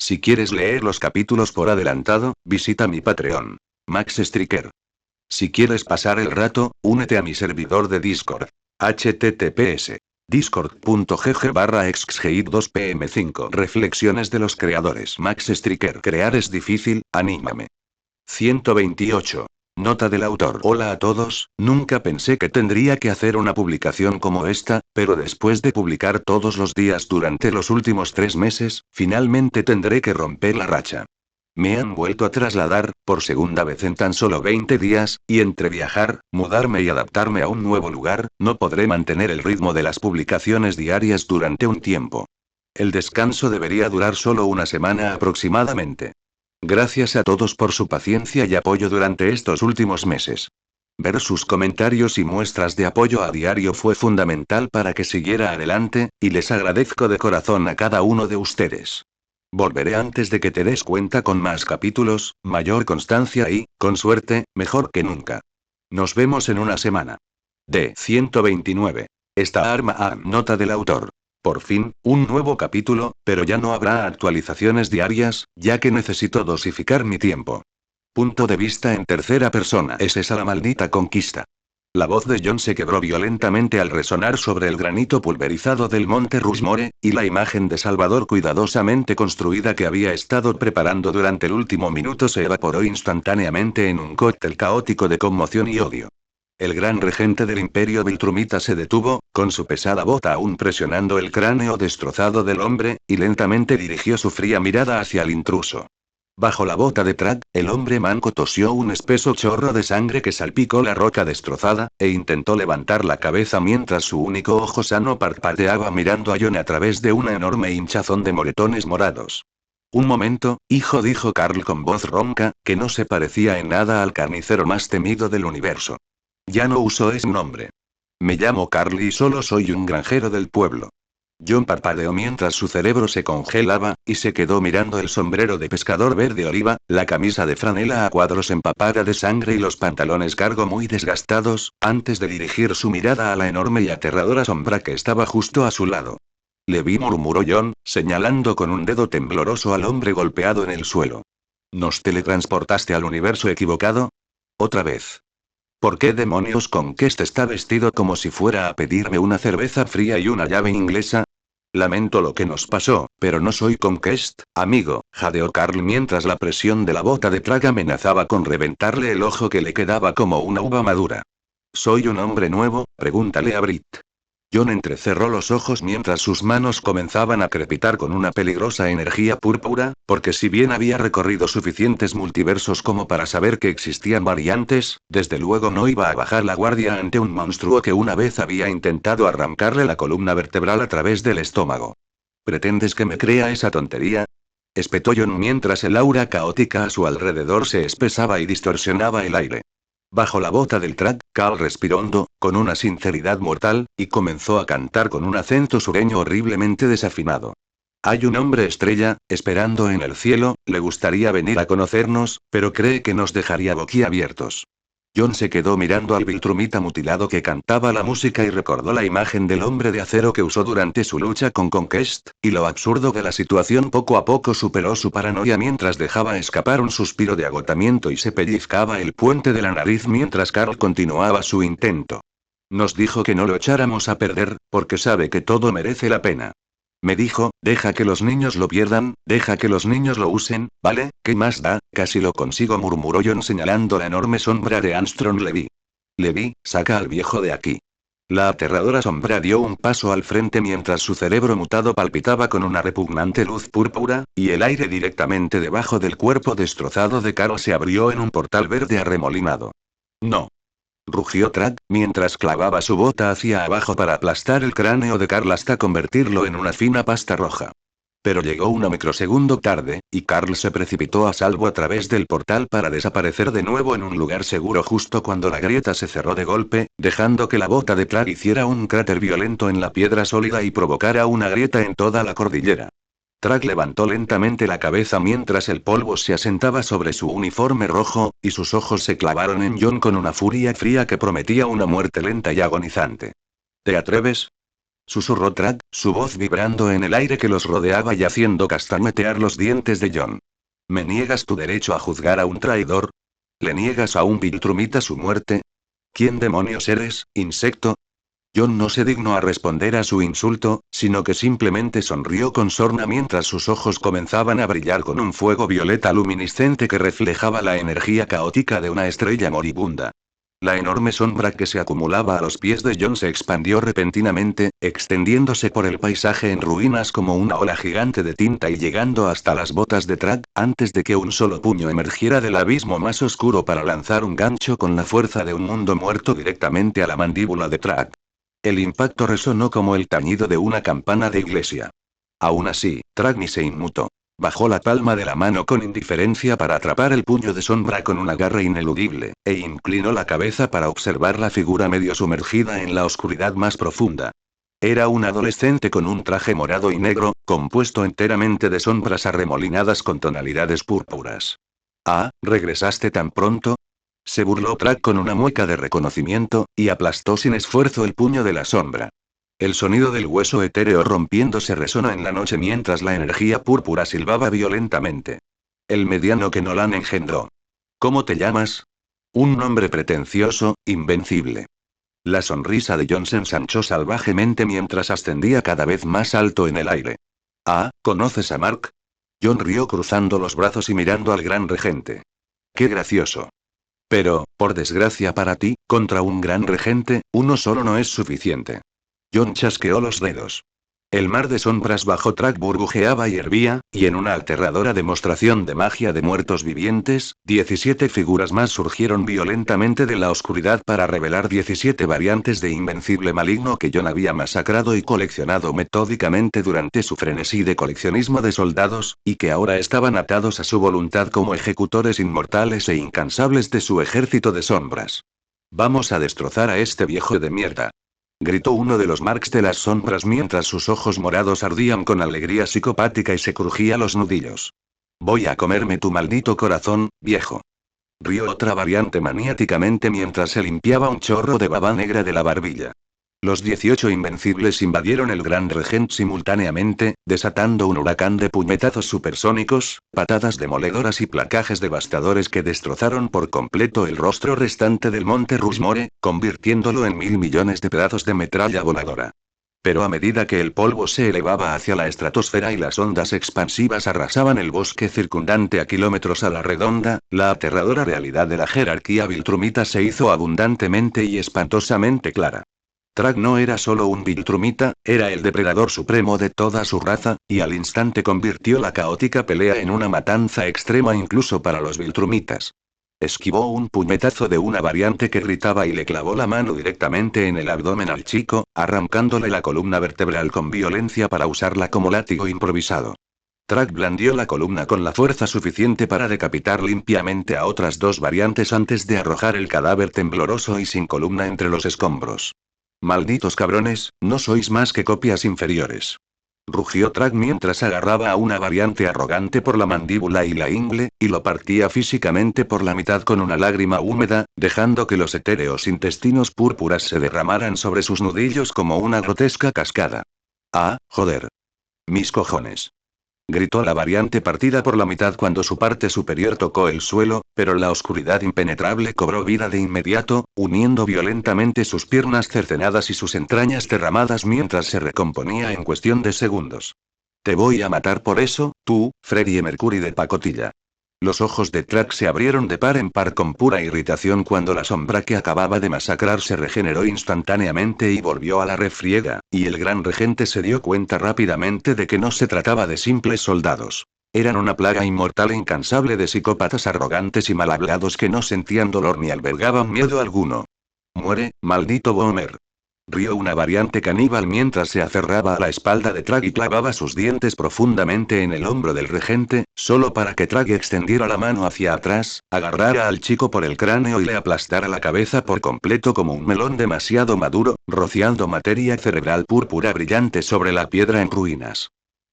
Si quieres leer los capítulos por adelantado, visita mi Patreon. Max Striker. Si quieres pasar el rato, únete a mi servidor de Discord. https discord.gg/exgeit2pm5 Reflexiones de los creadores Max Striker. Crear es difícil, anímame. 128. Nota del autor. Hola a todos, nunca pensé que tendría que hacer una publicación como esta, pero después de publicar todos los días durante los últimos 3 meses, finalmente tendré que romper la racha. Me han vuelto a trasladar, por segunda vez en tan solo 20 días, y entre viajar, mudarme y adaptarme a un nuevo lugar, no podré mantener el ritmo de las publicaciones diarias durante un tiempo. El descanso debería durar solo una semana aproximadamente. Gracias a todos por su paciencia y apoyo durante estos últimos meses. Ver sus comentarios y muestras de apoyo a diario fue fundamental para que siguiera adelante, y les agradezco de corazón a cada uno de ustedes. Volveré antes de que te des cuenta con más capítulos, mayor constancia y, con suerte, mejor que nunca. Nos vemos en una semana. D. 129. Esta arma a nota del autor. Por fin, un nuevo capítulo, pero ya no habrá actualizaciones diarias, ya que necesito dosificar mi tiempo. Punto de vista en tercera persona. ¿Es esa la maldita conquista? La voz de John se quebró violentamente al resonar sobre el granito pulverizado del monte Rushmore, y la imagen de Salvador cuidadosamente construida que había estado preparando durante el último minuto se evaporó instantáneamente en un cóctel caótico de conmoción y odio. El gran regente del imperio Viltrumita se detuvo, con su pesada bota aún presionando el cráneo destrozado del hombre, y lentamente dirigió su fría mirada hacia el intruso. Bajo la bota de Trad, el hombre manco tosió un espeso chorro de sangre que salpicó la roca destrozada, e intentó levantar la cabeza mientras su único ojo sano parpadeaba mirando a John a través de una enorme hinchazón de moretones morados. Un momento, hijo, dijo Carl con voz ronca, que no se parecía en nada al carnicero más temido del universo. Ya no uso ese nombre. Me llamo Carl y solo soy un granjero del pueblo. John parpadeó mientras su cerebro se congelaba, y se quedó mirando el sombrero de pescador verde oliva, la camisa de franela a cuadros empapada de sangre y los pantalones cargo muy desgastados, antes de dirigir su mirada a la enorme y aterradora sombra que estaba justo a su lado. Le vi, murmuró John, señalando con un dedo tembloroso al hombre golpeado en el suelo. ¿Nos teletransportaste al universo equivocado? Otra vez. ¿Por qué demonios Conquest está vestido como si fuera a pedirme una cerveza fría y una llave inglesa? Lamento lo que nos pasó, pero no soy Conquest, amigo, jadeó Carl mientras la presión de la bota de Praga amenazaba con reventarle el ojo que le quedaba como una uva madura. ¿Soy un hombre nuevo? Pregúntale a Brit. John entrecerró los ojos mientras sus manos comenzaban a crepitar con una peligrosa energía púrpura, porque si bien había recorrido suficientes multiversos como para saber que existían variantes, desde luego no iba a bajar la guardia ante un monstruo que una vez había intentado arrancarle la columna vertebral a través del estómago. ¿Pretendes que me crea esa tontería? Espetó John mientras el aura caótica a su alrededor se espesaba y distorsionaba el aire. Bajo la bota del Trad, Carl respiró hondo, con una sinceridad mortal, y comenzó a cantar con un acento sureño horriblemente desafinado. Hay un hombre estrella, esperando en el cielo, le gustaría venir a conocernos, pero cree que nos dejaría boquiabiertos. John se quedó mirando al Viltrumita mutilado que cantaba la música y recordó la imagen del hombre de acero que usó durante su lucha con Conquest, y lo absurdo de la situación poco a poco superó su paranoia mientras dejaba escapar un suspiro de agotamiento y se pellizcaba el puente de la nariz mientras Carl continuaba su intento. Nos dijo que no lo echáramos a perder, porque sabe que todo merece la pena. Me dijo, deja que los niños lo pierdan, deja que los niños lo usen, ¿vale? ¿Qué más da? Casi lo consigo, murmuró John señalando la enorme sombra de Armstrong Levy. Levy, saca al viejo de aquí. La aterradora sombra dio un paso al frente mientras su cerebro mutado palpitaba con una repugnante luz púrpura, y el aire directamente debajo del cuerpo destrozado de Carl se abrió en un portal verde arremolinado. No. Rugió Trad, mientras clavaba su bota hacia abajo para aplastar el cráneo de Carl hasta convertirlo en una fina pasta roja. Pero llegó un microsegundo tarde, y Carl se precipitó a salvo a través del portal para desaparecer de nuevo en un lugar seguro justo cuando la grieta se cerró de golpe, dejando que la bota de Trad hiciera un cráter violento en la piedra sólida y provocara una grieta en toda la cordillera. Trad levantó lentamente la cabeza mientras el polvo se asentaba sobre su uniforme rojo, y sus ojos se clavaron en John con una furia fría que prometía una muerte lenta y agonizante. ¿Te atreves? Susurró Trad, su voz vibrando en el aire que los rodeaba y haciendo castañetear los dientes de John. ¿Me niegas tu derecho a juzgar a un traidor? ¿Le niegas a un Viltrumita su muerte? ¿Quién demonios eres, insecto? John no se dignó a responder a su insulto, sino que simplemente sonrió con sorna mientras sus ojos comenzaban a brillar con un fuego violeta luminiscente que reflejaba la energía caótica de una estrella moribunda. La enorme sombra que se acumulaba a los pies de John se expandió repentinamente, extendiéndose por el paisaje en ruinas como una ola gigante de tinta y llegando hasta las botas de Track, antes de que un solo puño emergiera del abismo más oscuro para lanzar un gancho con la fuerza de un mundo muerto directamente a la mandíbula de Track. El impacto resonó como el tañido de una campana de iglesia. Aún así, Track ni se inmutó. Bajó la palma de la mano con indiferencia para atrapar el puño de sombra con un agarre ineludible, e inclinó la cabeza para observar la figura medio sumergida en la oscuridad más profunda. Era un adolescente con un traje morado y negro, compuesto enteramente de sombras arremolinadas con tonalidades púrpuras. «Ah, ¿regresaste tan pronto?», se burló Track con una mueca de reconocimiento, y aplastó sin esfuerzo el puño de la sombra. El sonido del hueso etéreo rompiéndose resonó en la noche mientras la energía púrpura silbaba violentamente. El mediano que Nolan engendró. «¿Cómo te llamas?». Un nombre pretencioso, invencible. La sonrisa de John se ensanchó salvajemente mientras ascendía cada vez más alto en el aire. «Ah, ¿conoces a Mark?». John rió cruzando los brazos y mirando al gran regente. «Qué gracioso. Pero, por desgracia para ti, contra un gran regente, uno solo no es suficiente». John chasqueó los dedos. El mar de sombras bajo Track burbujeaba y hervía, y en una aterradora demostración de magia de muertos vivientes, 17 figuras más surgieron violentamente de la oscuridad para revelar 17 variantes de invencible maligno que John había masacrado y coleccionado metódicamente durante su frenesí de coleccionismo de soldados, y que ahora estaban atados a su voluntad como ejecutores inmortales e incansables de su ejército de sombras. «Vamos a destrozar a este viejo de mierda», gritó uno de los Marks de las sombras mientras sus ojos morados ardían con alegría psicopática y se crujía los nudillos. «Voy a comerme tu maldito corazón, viejo». Rió otra variante maniáticamente mientras se limpiaba un chorro de baba negra de la barbilla. Los 18 invencibles invadieron el Gran Regent simultáneamente, desatando un huracán de puñetazos supersónicos, patadas demoledoras y placajes devastadores que destrozaron por completo el rostro restante del monte Rushmore, convirtiéndolo en 1.000 millones de pedazos de metralla voladora. Pero a medida que el polvo se elevaba hacia la estratosfera y las ondas expansivas arrasaban el bosque circundante a kilómetros a la redonda, la aterradora realidad de la jerarquía viltrumita se hizo abundantemente y espantosamente clara. Track no era solo un viltrumita, era el depredador supremo de toda su raza, y al instante convirtió la caótica pelea en una matanza extrema incluso para los viltrumitas. Esquivó un puñetazo de una variante que gritaba y le clavó la mano directamente en el abdomen al chico, arrancándole la columna vertebral con violencia para usarla como látigo improvisado. Track blandió la columna con la fuerza suficiente para decapitar limpiamente a otras dos variantes antes de arrojar el cadáver tembloroso y sin columna entre los escombros. «Malditos cabrones, no sois más que copias inferiores», rugió Track mientras agarraba a una variante arrogante por la mandíbula y la ingle, y lo partía físicamente por la mitad con una lágrima húmeda, dejando que los etéreos intestinos púrpuras se derramaran sobre sus nudillos como una grotesca cascada. «Ah, joder. Mis cojones», gritó la variante partida por la mitad cuando su parte superior tocó el suelo, pero la oscuridad impenetrable cobró vida de inmediato, uniendo violentamente sus piernas cercenadas y sus entrañas derramadas mientras se recomponía en cuestión de segundos. «Te voy a matar por eso, tú, Freddie Mercury de pacotilla». Los ojos de Track se abrieron de par en par con pura irritación cuando la sombra que acababa de masacrar se regeneró instantáneamente y volvió a la refriega, y el gran regente se dio cuenta rápidamente de que no se trataba de simples soldados. Eran una plaga inmortal e incansable de psicópatas arrogantes y mal hablados que no sentían dolor ni albergaban miedo alguno. «Muere, maldito Boomer», rió una variante caníbal mientras se aferraba a la espalda de Track y clavaba sus dientes profundamente en el hombro del regente, solo para que Track extendiera la mano hacia atrás, agarrara al chico por el cráneo y le aplastara la cabeza por completo como un melón demasiado maduro, rociando materia cerebral púrpura brillante sobre la piedra en ruinas.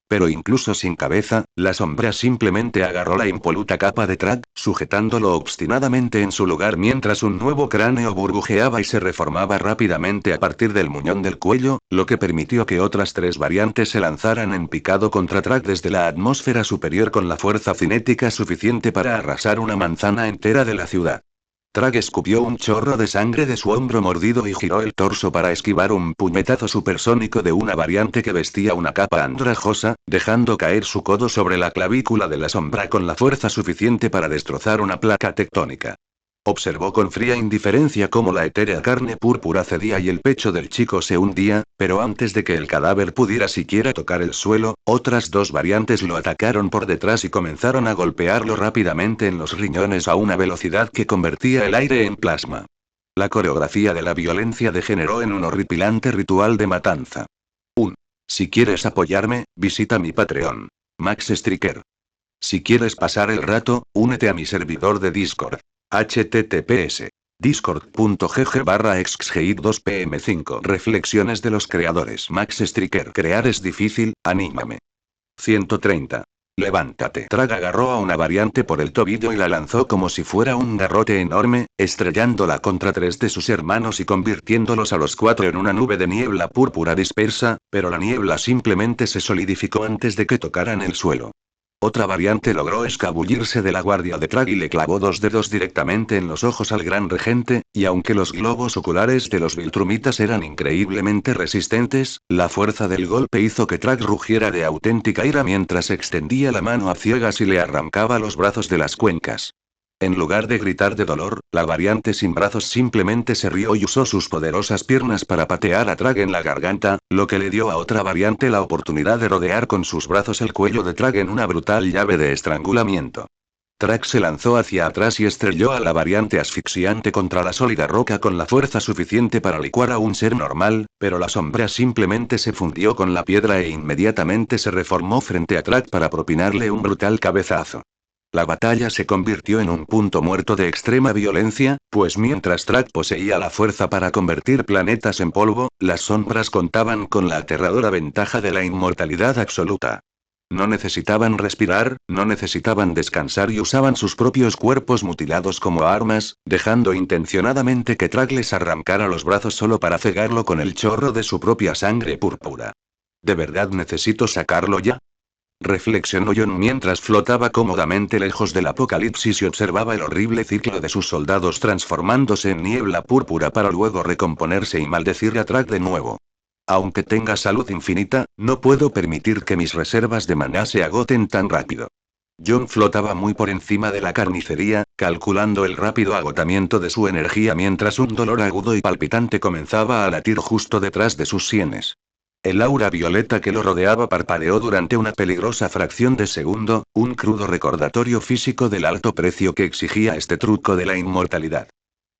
Pero incluso sin cabeza, la sombra simplemente agarró la impoluta capa de Track, sujetándolo obstinadamente en su lugar mientras un nuevo cráneo burbujeaba y se reformaba rápidamente a partir del muñón del cuello, lo que permitió que otras tres variantes se lanzaran en picado contra Track desde la atmósfera superior con la fuerza cinética suficiente para arrasar una manzana entera de la ciudad. Trag escupió un chorro de sangre de su hombro mordido y giró el torso para esquivar un puñetazo supersónico de una variante que vestía una capa andrajosa, dejando caer su codo sobre la clavícula de la sombra con la fuerza suficiente para destrozar una placa tectónica. Observó con fría indiferencia cómo la etérea carne púrpura cedía y el pecho del chico se hundía, pero antes de que el cadáver pudiera siquiera tocar el suelo, otras dos variantes lo atacaron por detrás y comenzaron a golpearlo rápidamente en los riñones a una velocidad que convertía el aire en plasma. La coreografía de la violencia degeneró en un horripilante ritual de matanza. Si quieres apoyarme, visita mi Patreon. Max Striker. Si quieres pasar el rato, únete a mi servidor de Discord. https discord.gg/exgeid2pm5 Reflexiones de los creadores Max Striker. Crear es difícil, anímame. 130. Levántate. Trag agarró a una variante por el tobillo y la lanzó como si fuera un garrote enorme, estrellándola contra tres de sus hermanos y convirtiéndolos a los cuatro en una nube de niebla púrpura dispersa, pero la niebla simplemente se solidificó antes de que tocaran el suelo. Otra variante logró escabullirse de la guardia de Trag y le clavó dos dedos directamente en los ojos al gran regente, y aunque los globos oculares de los Viltrumitas eran increíblemente resistentes, la fuerza del golpe hizo que Trag rugiera de auténtica ira mientras extendía la mano a ciegas y le arrancaba los brazos de las cuencas. En lugar de gritar de dolor, la variante sin brazos simplemente se rió y usó sus poderosas piernas para patear a Trag en la garganta, lo que le dio a otra variante la oportunidad de rodear con sus brazos el cuello de Trag en una brutal llave de estrangulamiento. Trag se lanzó hacia atrás y estrelló a la variante asfixiante contra la sólida roca con la fuerza suficiente para licuar a un ser normal, pero la sombra simplemente se fundió con la piedra e inmediatamente se reformó frente a Trag para propinarle un brutal cabezazo. La batalla se convirtió en un punto muerto de extrema violencia, pues mientras Trag poseía la fuerza para convertir planetas en polvo, las sombras contaban con la aterradora ventaja de la inmortalidad absoluta. No necesitaban respirar, no necesitaban descansar y usaban sus propios cuerpos mutilados como armas, dejando intencionadamente que Trag les arrancara los brazos solo para cegarlo con el chorro de su propia sangre púrpura. ¿De verdad necesito sacarlo ya? Reflexionó Jon mientras flotaba cómodamente lejos del apocalipsis y observaba el horrible ciclo de sus soldados transformándose en niebla púrpura para luego recomponerse y maldecir a Trag de nuevo. Aunque tenga salud infinita, no puedo permitir que mis reservas de maná se agoten tan rápido. Jon flotaba muy por encima de la carnicería, calculando el rápido agotamiento de su energía mientras un dolor agudo y palpitante comenzaba a latir justo detrás de sus sienes. El aura violeta que lo rodeaba parpadeó durante una peligrosa fracción de segundo, un crudo recordatorio físico del alto precio que exigía este truco de la inmortalidad.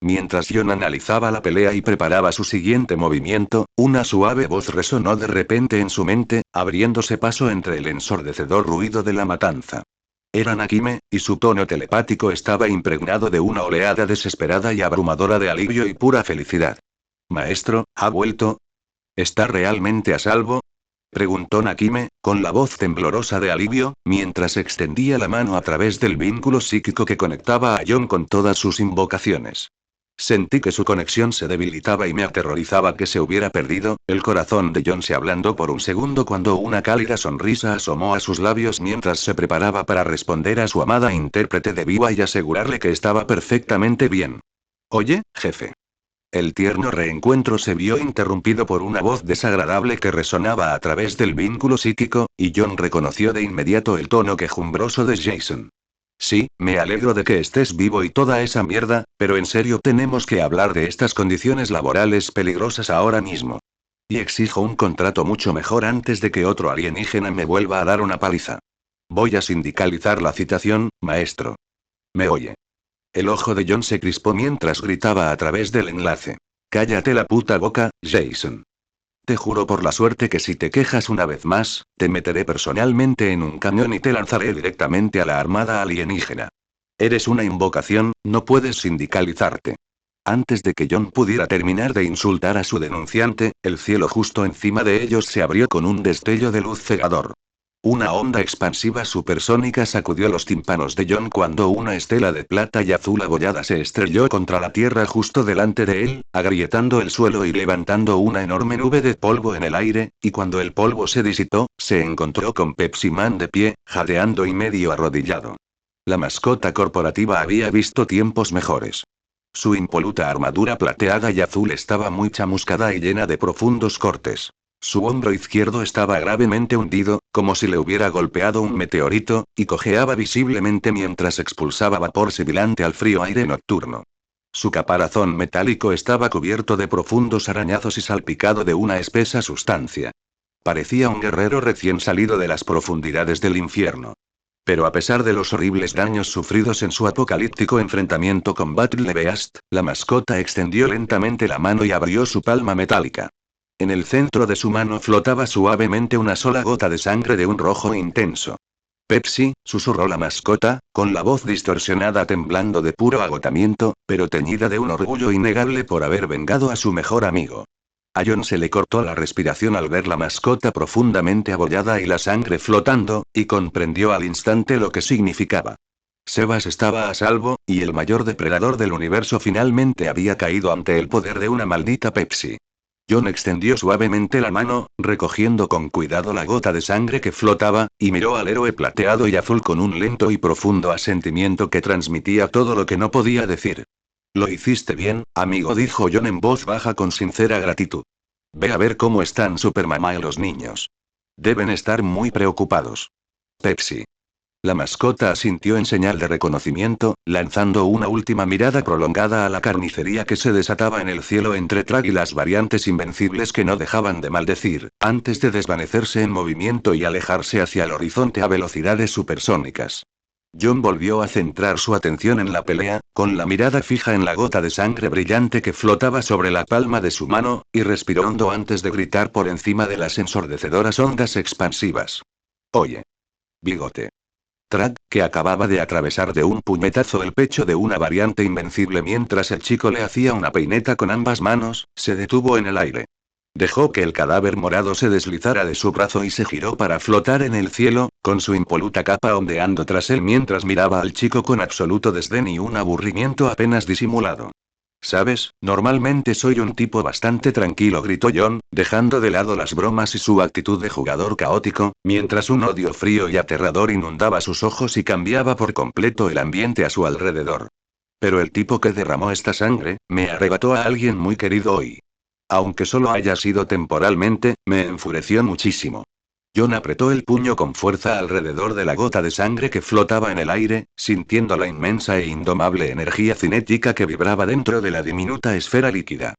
Mientras Jon analizaba la pelea y preparaba su siguiente movimiento, una suave voz resonó de repente en su mente, abriéndose paso entre el ensordecedor ruido de la matanza. Era Nakime, y su tono telepático estaba impregnado de una oleada desesperada y abrumadora de alivio y pura felicidad. Maestro, ¿ha vuelto? ¿Está realmente a salvo? Preguntó Nakime, con la voz temblorosa de alivio, mientras extendía la mano a través del vínculo psíquico que conectaba a Jon con todas sus invocaciones. Sentí que su conexión se debilitaba y me aterrorizaba que se hubiera perdido. El corazón de Jon se ablandó por un segundo cuando una cálida sonrisa asomó a sus labios mientras se preparaba para responder a su amada intérprete de Viva y asegurarle que estaba perfectamente bien. Oye, jefe. El tierno reencuentro se vio interrumpido por una voz desagradable que resonaba a través del vínculo psíquico, y Jon reconoció de inmediato el tono quejumbroso de Jason. Sí, me alegro de que estés vivo y toda esa mierda, pero en serio tenemos que hablar de estas condiciones laborales peligrosas ahora mismo. Y exijo un contrato mucho mejor antes de que otro alienígena me vuelva a dar una paliza. Voy a sindicalizar la citación, maestro. ¿Me oye? El ojo de Jon se crispó mientras gritaba a través del enlace. Cállate la puta boca, Jason. Te juro por la suerte que si te quejas una vez más, te meteré personalmente en un camión y te lanzaré directamente a la armada alienígena. Eres una invocación, no puedes sindicalizarte. Antes de que Jon pudiera terminar de insultar a su denunciante, el cielo justo encima de ellos se abrió con un destello de luz cegador. Una onda expansiva supersónica sacudió los tímpanos de Jon cuando una estela de plata y azul abollada se estrelló contra la tierra justo delante de él, agrietando el suelo y levantando una enorme nube de polvo en el aire, y cuando el polvo se disipó, se encontró con Pepsi Man de pie, jadeando y medio arrodillado. La mascota corporativa había visto tiempos mejores. Su impoluta armadura plateada y azul estaba muy chamuscada y llena de profundos cortes. Su hombro izquierdo estaba gravemente hundido, como si le hubiera golpeado un meteorito, y cojeaba visiblemente mientras expulsaba vapor sibilante al frío aire nocturno. Su caparazón metálico estaba cubierto de profundos arañazos y salpicado de una espesa sustancia. Parecía un guerrero recién salido de las profundidades del infierno. Pero a pesar de los horribles daños sufridos en su apocalíptico enfrentamiento con Battle Beast, la mascota extendió lentamente la mano y abrió su palma metálica. En el centro de su mano flotaba suavemente una sola gota de sangre de un rojo intenso. Pepsi, susurró la mascota, con la voz distorsionada temblando de puro agotamiento, pero teñida de un orgullo innegable por haber vengado a su mejor amigo. A John se le cortó la respiración al ver la mascota profundamente abollada y la sangre flotando, y comprendió al instante lo que significaba. Sebas estaba a salvo, y el mayor depredador del universo finalmente había caído ante el poder de una maldita Pepsi. John extendió suavemente la mano, recogiendo con cuidado la gota de sangre que flotaba, y miró al héroe plateado y azul con un lento y profundo asentimiento que transmitía todo lo que no podía decir. Lo hiciste bien, amigo, dijo John en voz baja con sincera gratitud. Ve a ver cómo están Supermamá y los niños. Deben estar muy preocupados. Pepsi. La mascota asintió en señal de reconocimiento, lanzando una última mirada prolongada a la carnicería que se desataba en el cielo entre Trag y las variantes invencibles que no dejaban de maldecir, antes de desvanecerse en movimiento y alejarse hacia el horizonte a velocidades supersónicas. John volvió a centrar su atención en la pelea, con la mirada fija en la gota de sangre brillante que flotaba sobre la palma de su mano, y respiró hondo antes de gritar por encima de las ensordecedoras ondas expansivas. Oye. Bigote. Trad, que acababa de atravesar de un puñetazo el pecho de una variante invencible mientras el chico le hacía una peineta con ambas manos, se detuvo en el aire. Dejó que el cadáver morado se deslizara de su brazo y se giró para flotar en el cielo, con su impoluta capa ondeando tras él mientras miraba al chico con absoluto desdén y un aburrimiento apenas disimulado. ¿Sabes? Normalmente soy un tipo bastante tranquilo, gritó John, dejando de lado las bromas y su actitud de jugador caótico, mientras un odio frío y aterrador inundaba sus ojos y cambiaba por completo el ambiente a su alrededor. Pero el tipo que derramó esta sangre, me arrebató a alguien muy querido hoy. Aunque solo haya sido temporalmente, me enfureció muchísimo. John apretó el puño con fuerza alrededor de la gota de sangre que flotaba en el aire, sintiendo la inmensa e indomable energía cinética que vibraba dentro de la diminuta esfera líquida.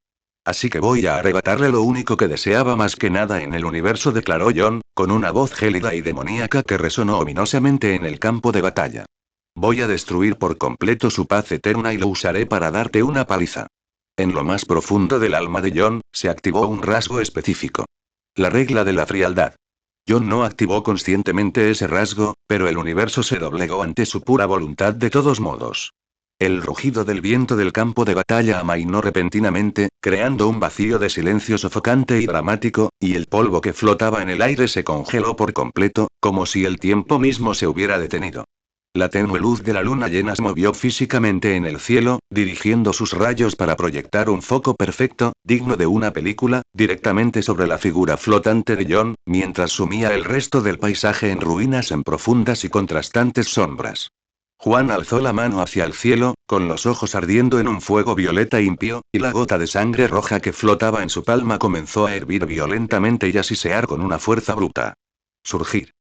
Así que voy a arrebatarle lo único que deseaba más que nada en el universo, declaró John, con una voz gélida y demoníaca que resonó ominosamente en el campo de batalla. Voy a destruir por completo su paz eterna y lo usaré para darte una paliza. En lo más profundo del alma de John, se activó un rasgo específico. La regla de la frialdad. John no activó conscientemente ese rasgo, pero el universo se doblegó ante su pura voluntad de todos modos. El rugido del viento del campo de batalla amainó repentinamente, creando un vacío de silencio sofocante y dramático, y el polvo que flotaba en el aire se congeló por completo, como si el tiempo mismo se hubiera detenido. La tenue luz de la luna llena se movió físicamente en el cielo, dirigiendo sus rayos para proyectar un foco perfecto, digno de una película, directamente sobre la figura flotante de John, mientras sumía el resto del paisaje en ruinas en profundas y contrastantes sombras. Juan alzó la mano hacia el cielo, con los ojos ardiendo en un fuego violeta impío, y la gota de sangre roja que flotaba en su palma comenzó a hervir violentamente y a sisear con una fuerza bruta. Surgir.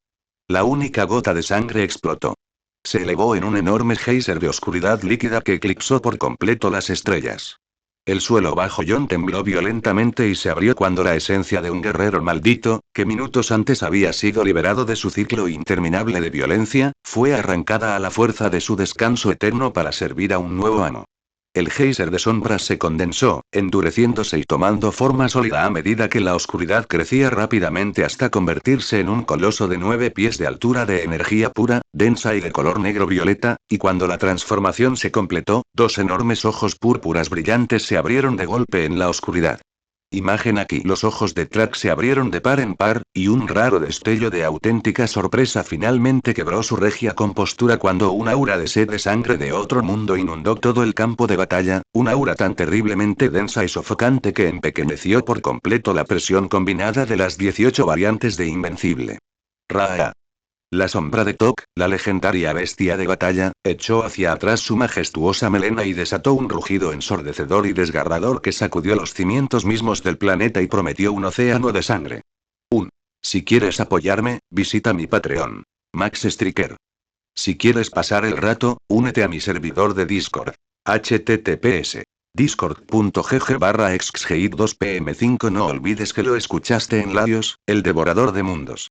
La única gota de sangre explotó. Se elevó en un enorme geyser de oscuridad líquida que eclipsó por completo las estrellas. El suelo bajo John tembló violentamente y se abrió cuando la esencia de un guerrero maldito, que minutos antes había sido liberado de su ciclo interminable de violencia, fue arrancada a la fuerza de su descanso eterno para servir a un nuevo amo. El geyser de sombras se condensó, endureciéndose y tomando forma sólida a medida que la oscuridad crecía rápidamente hasta convertirse en un coloso de 9 pies de altura de energía pura, densa y de color negro-violeta, y cuando la transformación se completó, 2 enormes ojos púrpuras brillantes se abrieron de golpe en la oscuridad. Imagen aquí. Los ojos de Track se abrieron de par en par, y un raro destello de auténtica sorpresa finalmente quebró su regia compostura cuando un aura de sed de sangre de otro mundo inundó todo el campo de batalla, un aura tan terriblemente densa y sofocante que empequeñeció por completo la presión combinada de las 18 variantes de Invencible. Raa. La sombra de Tok, la legendaria bestia de batalla, echó hacia atrás su majestuosa melena y desató un rugido ensordecedor y desgarrador que sacudió los cimientos mismos del planeta y prometió un océano de sangre. Si quieres apoyarme, visita mi Patreon. Max Striker. Si quieres pasar el rato, únete a mi servidor de Discord. https discord.gg/exgeit2pm5. No olvides que lo escuchaste en Laios, el devorador de mundos.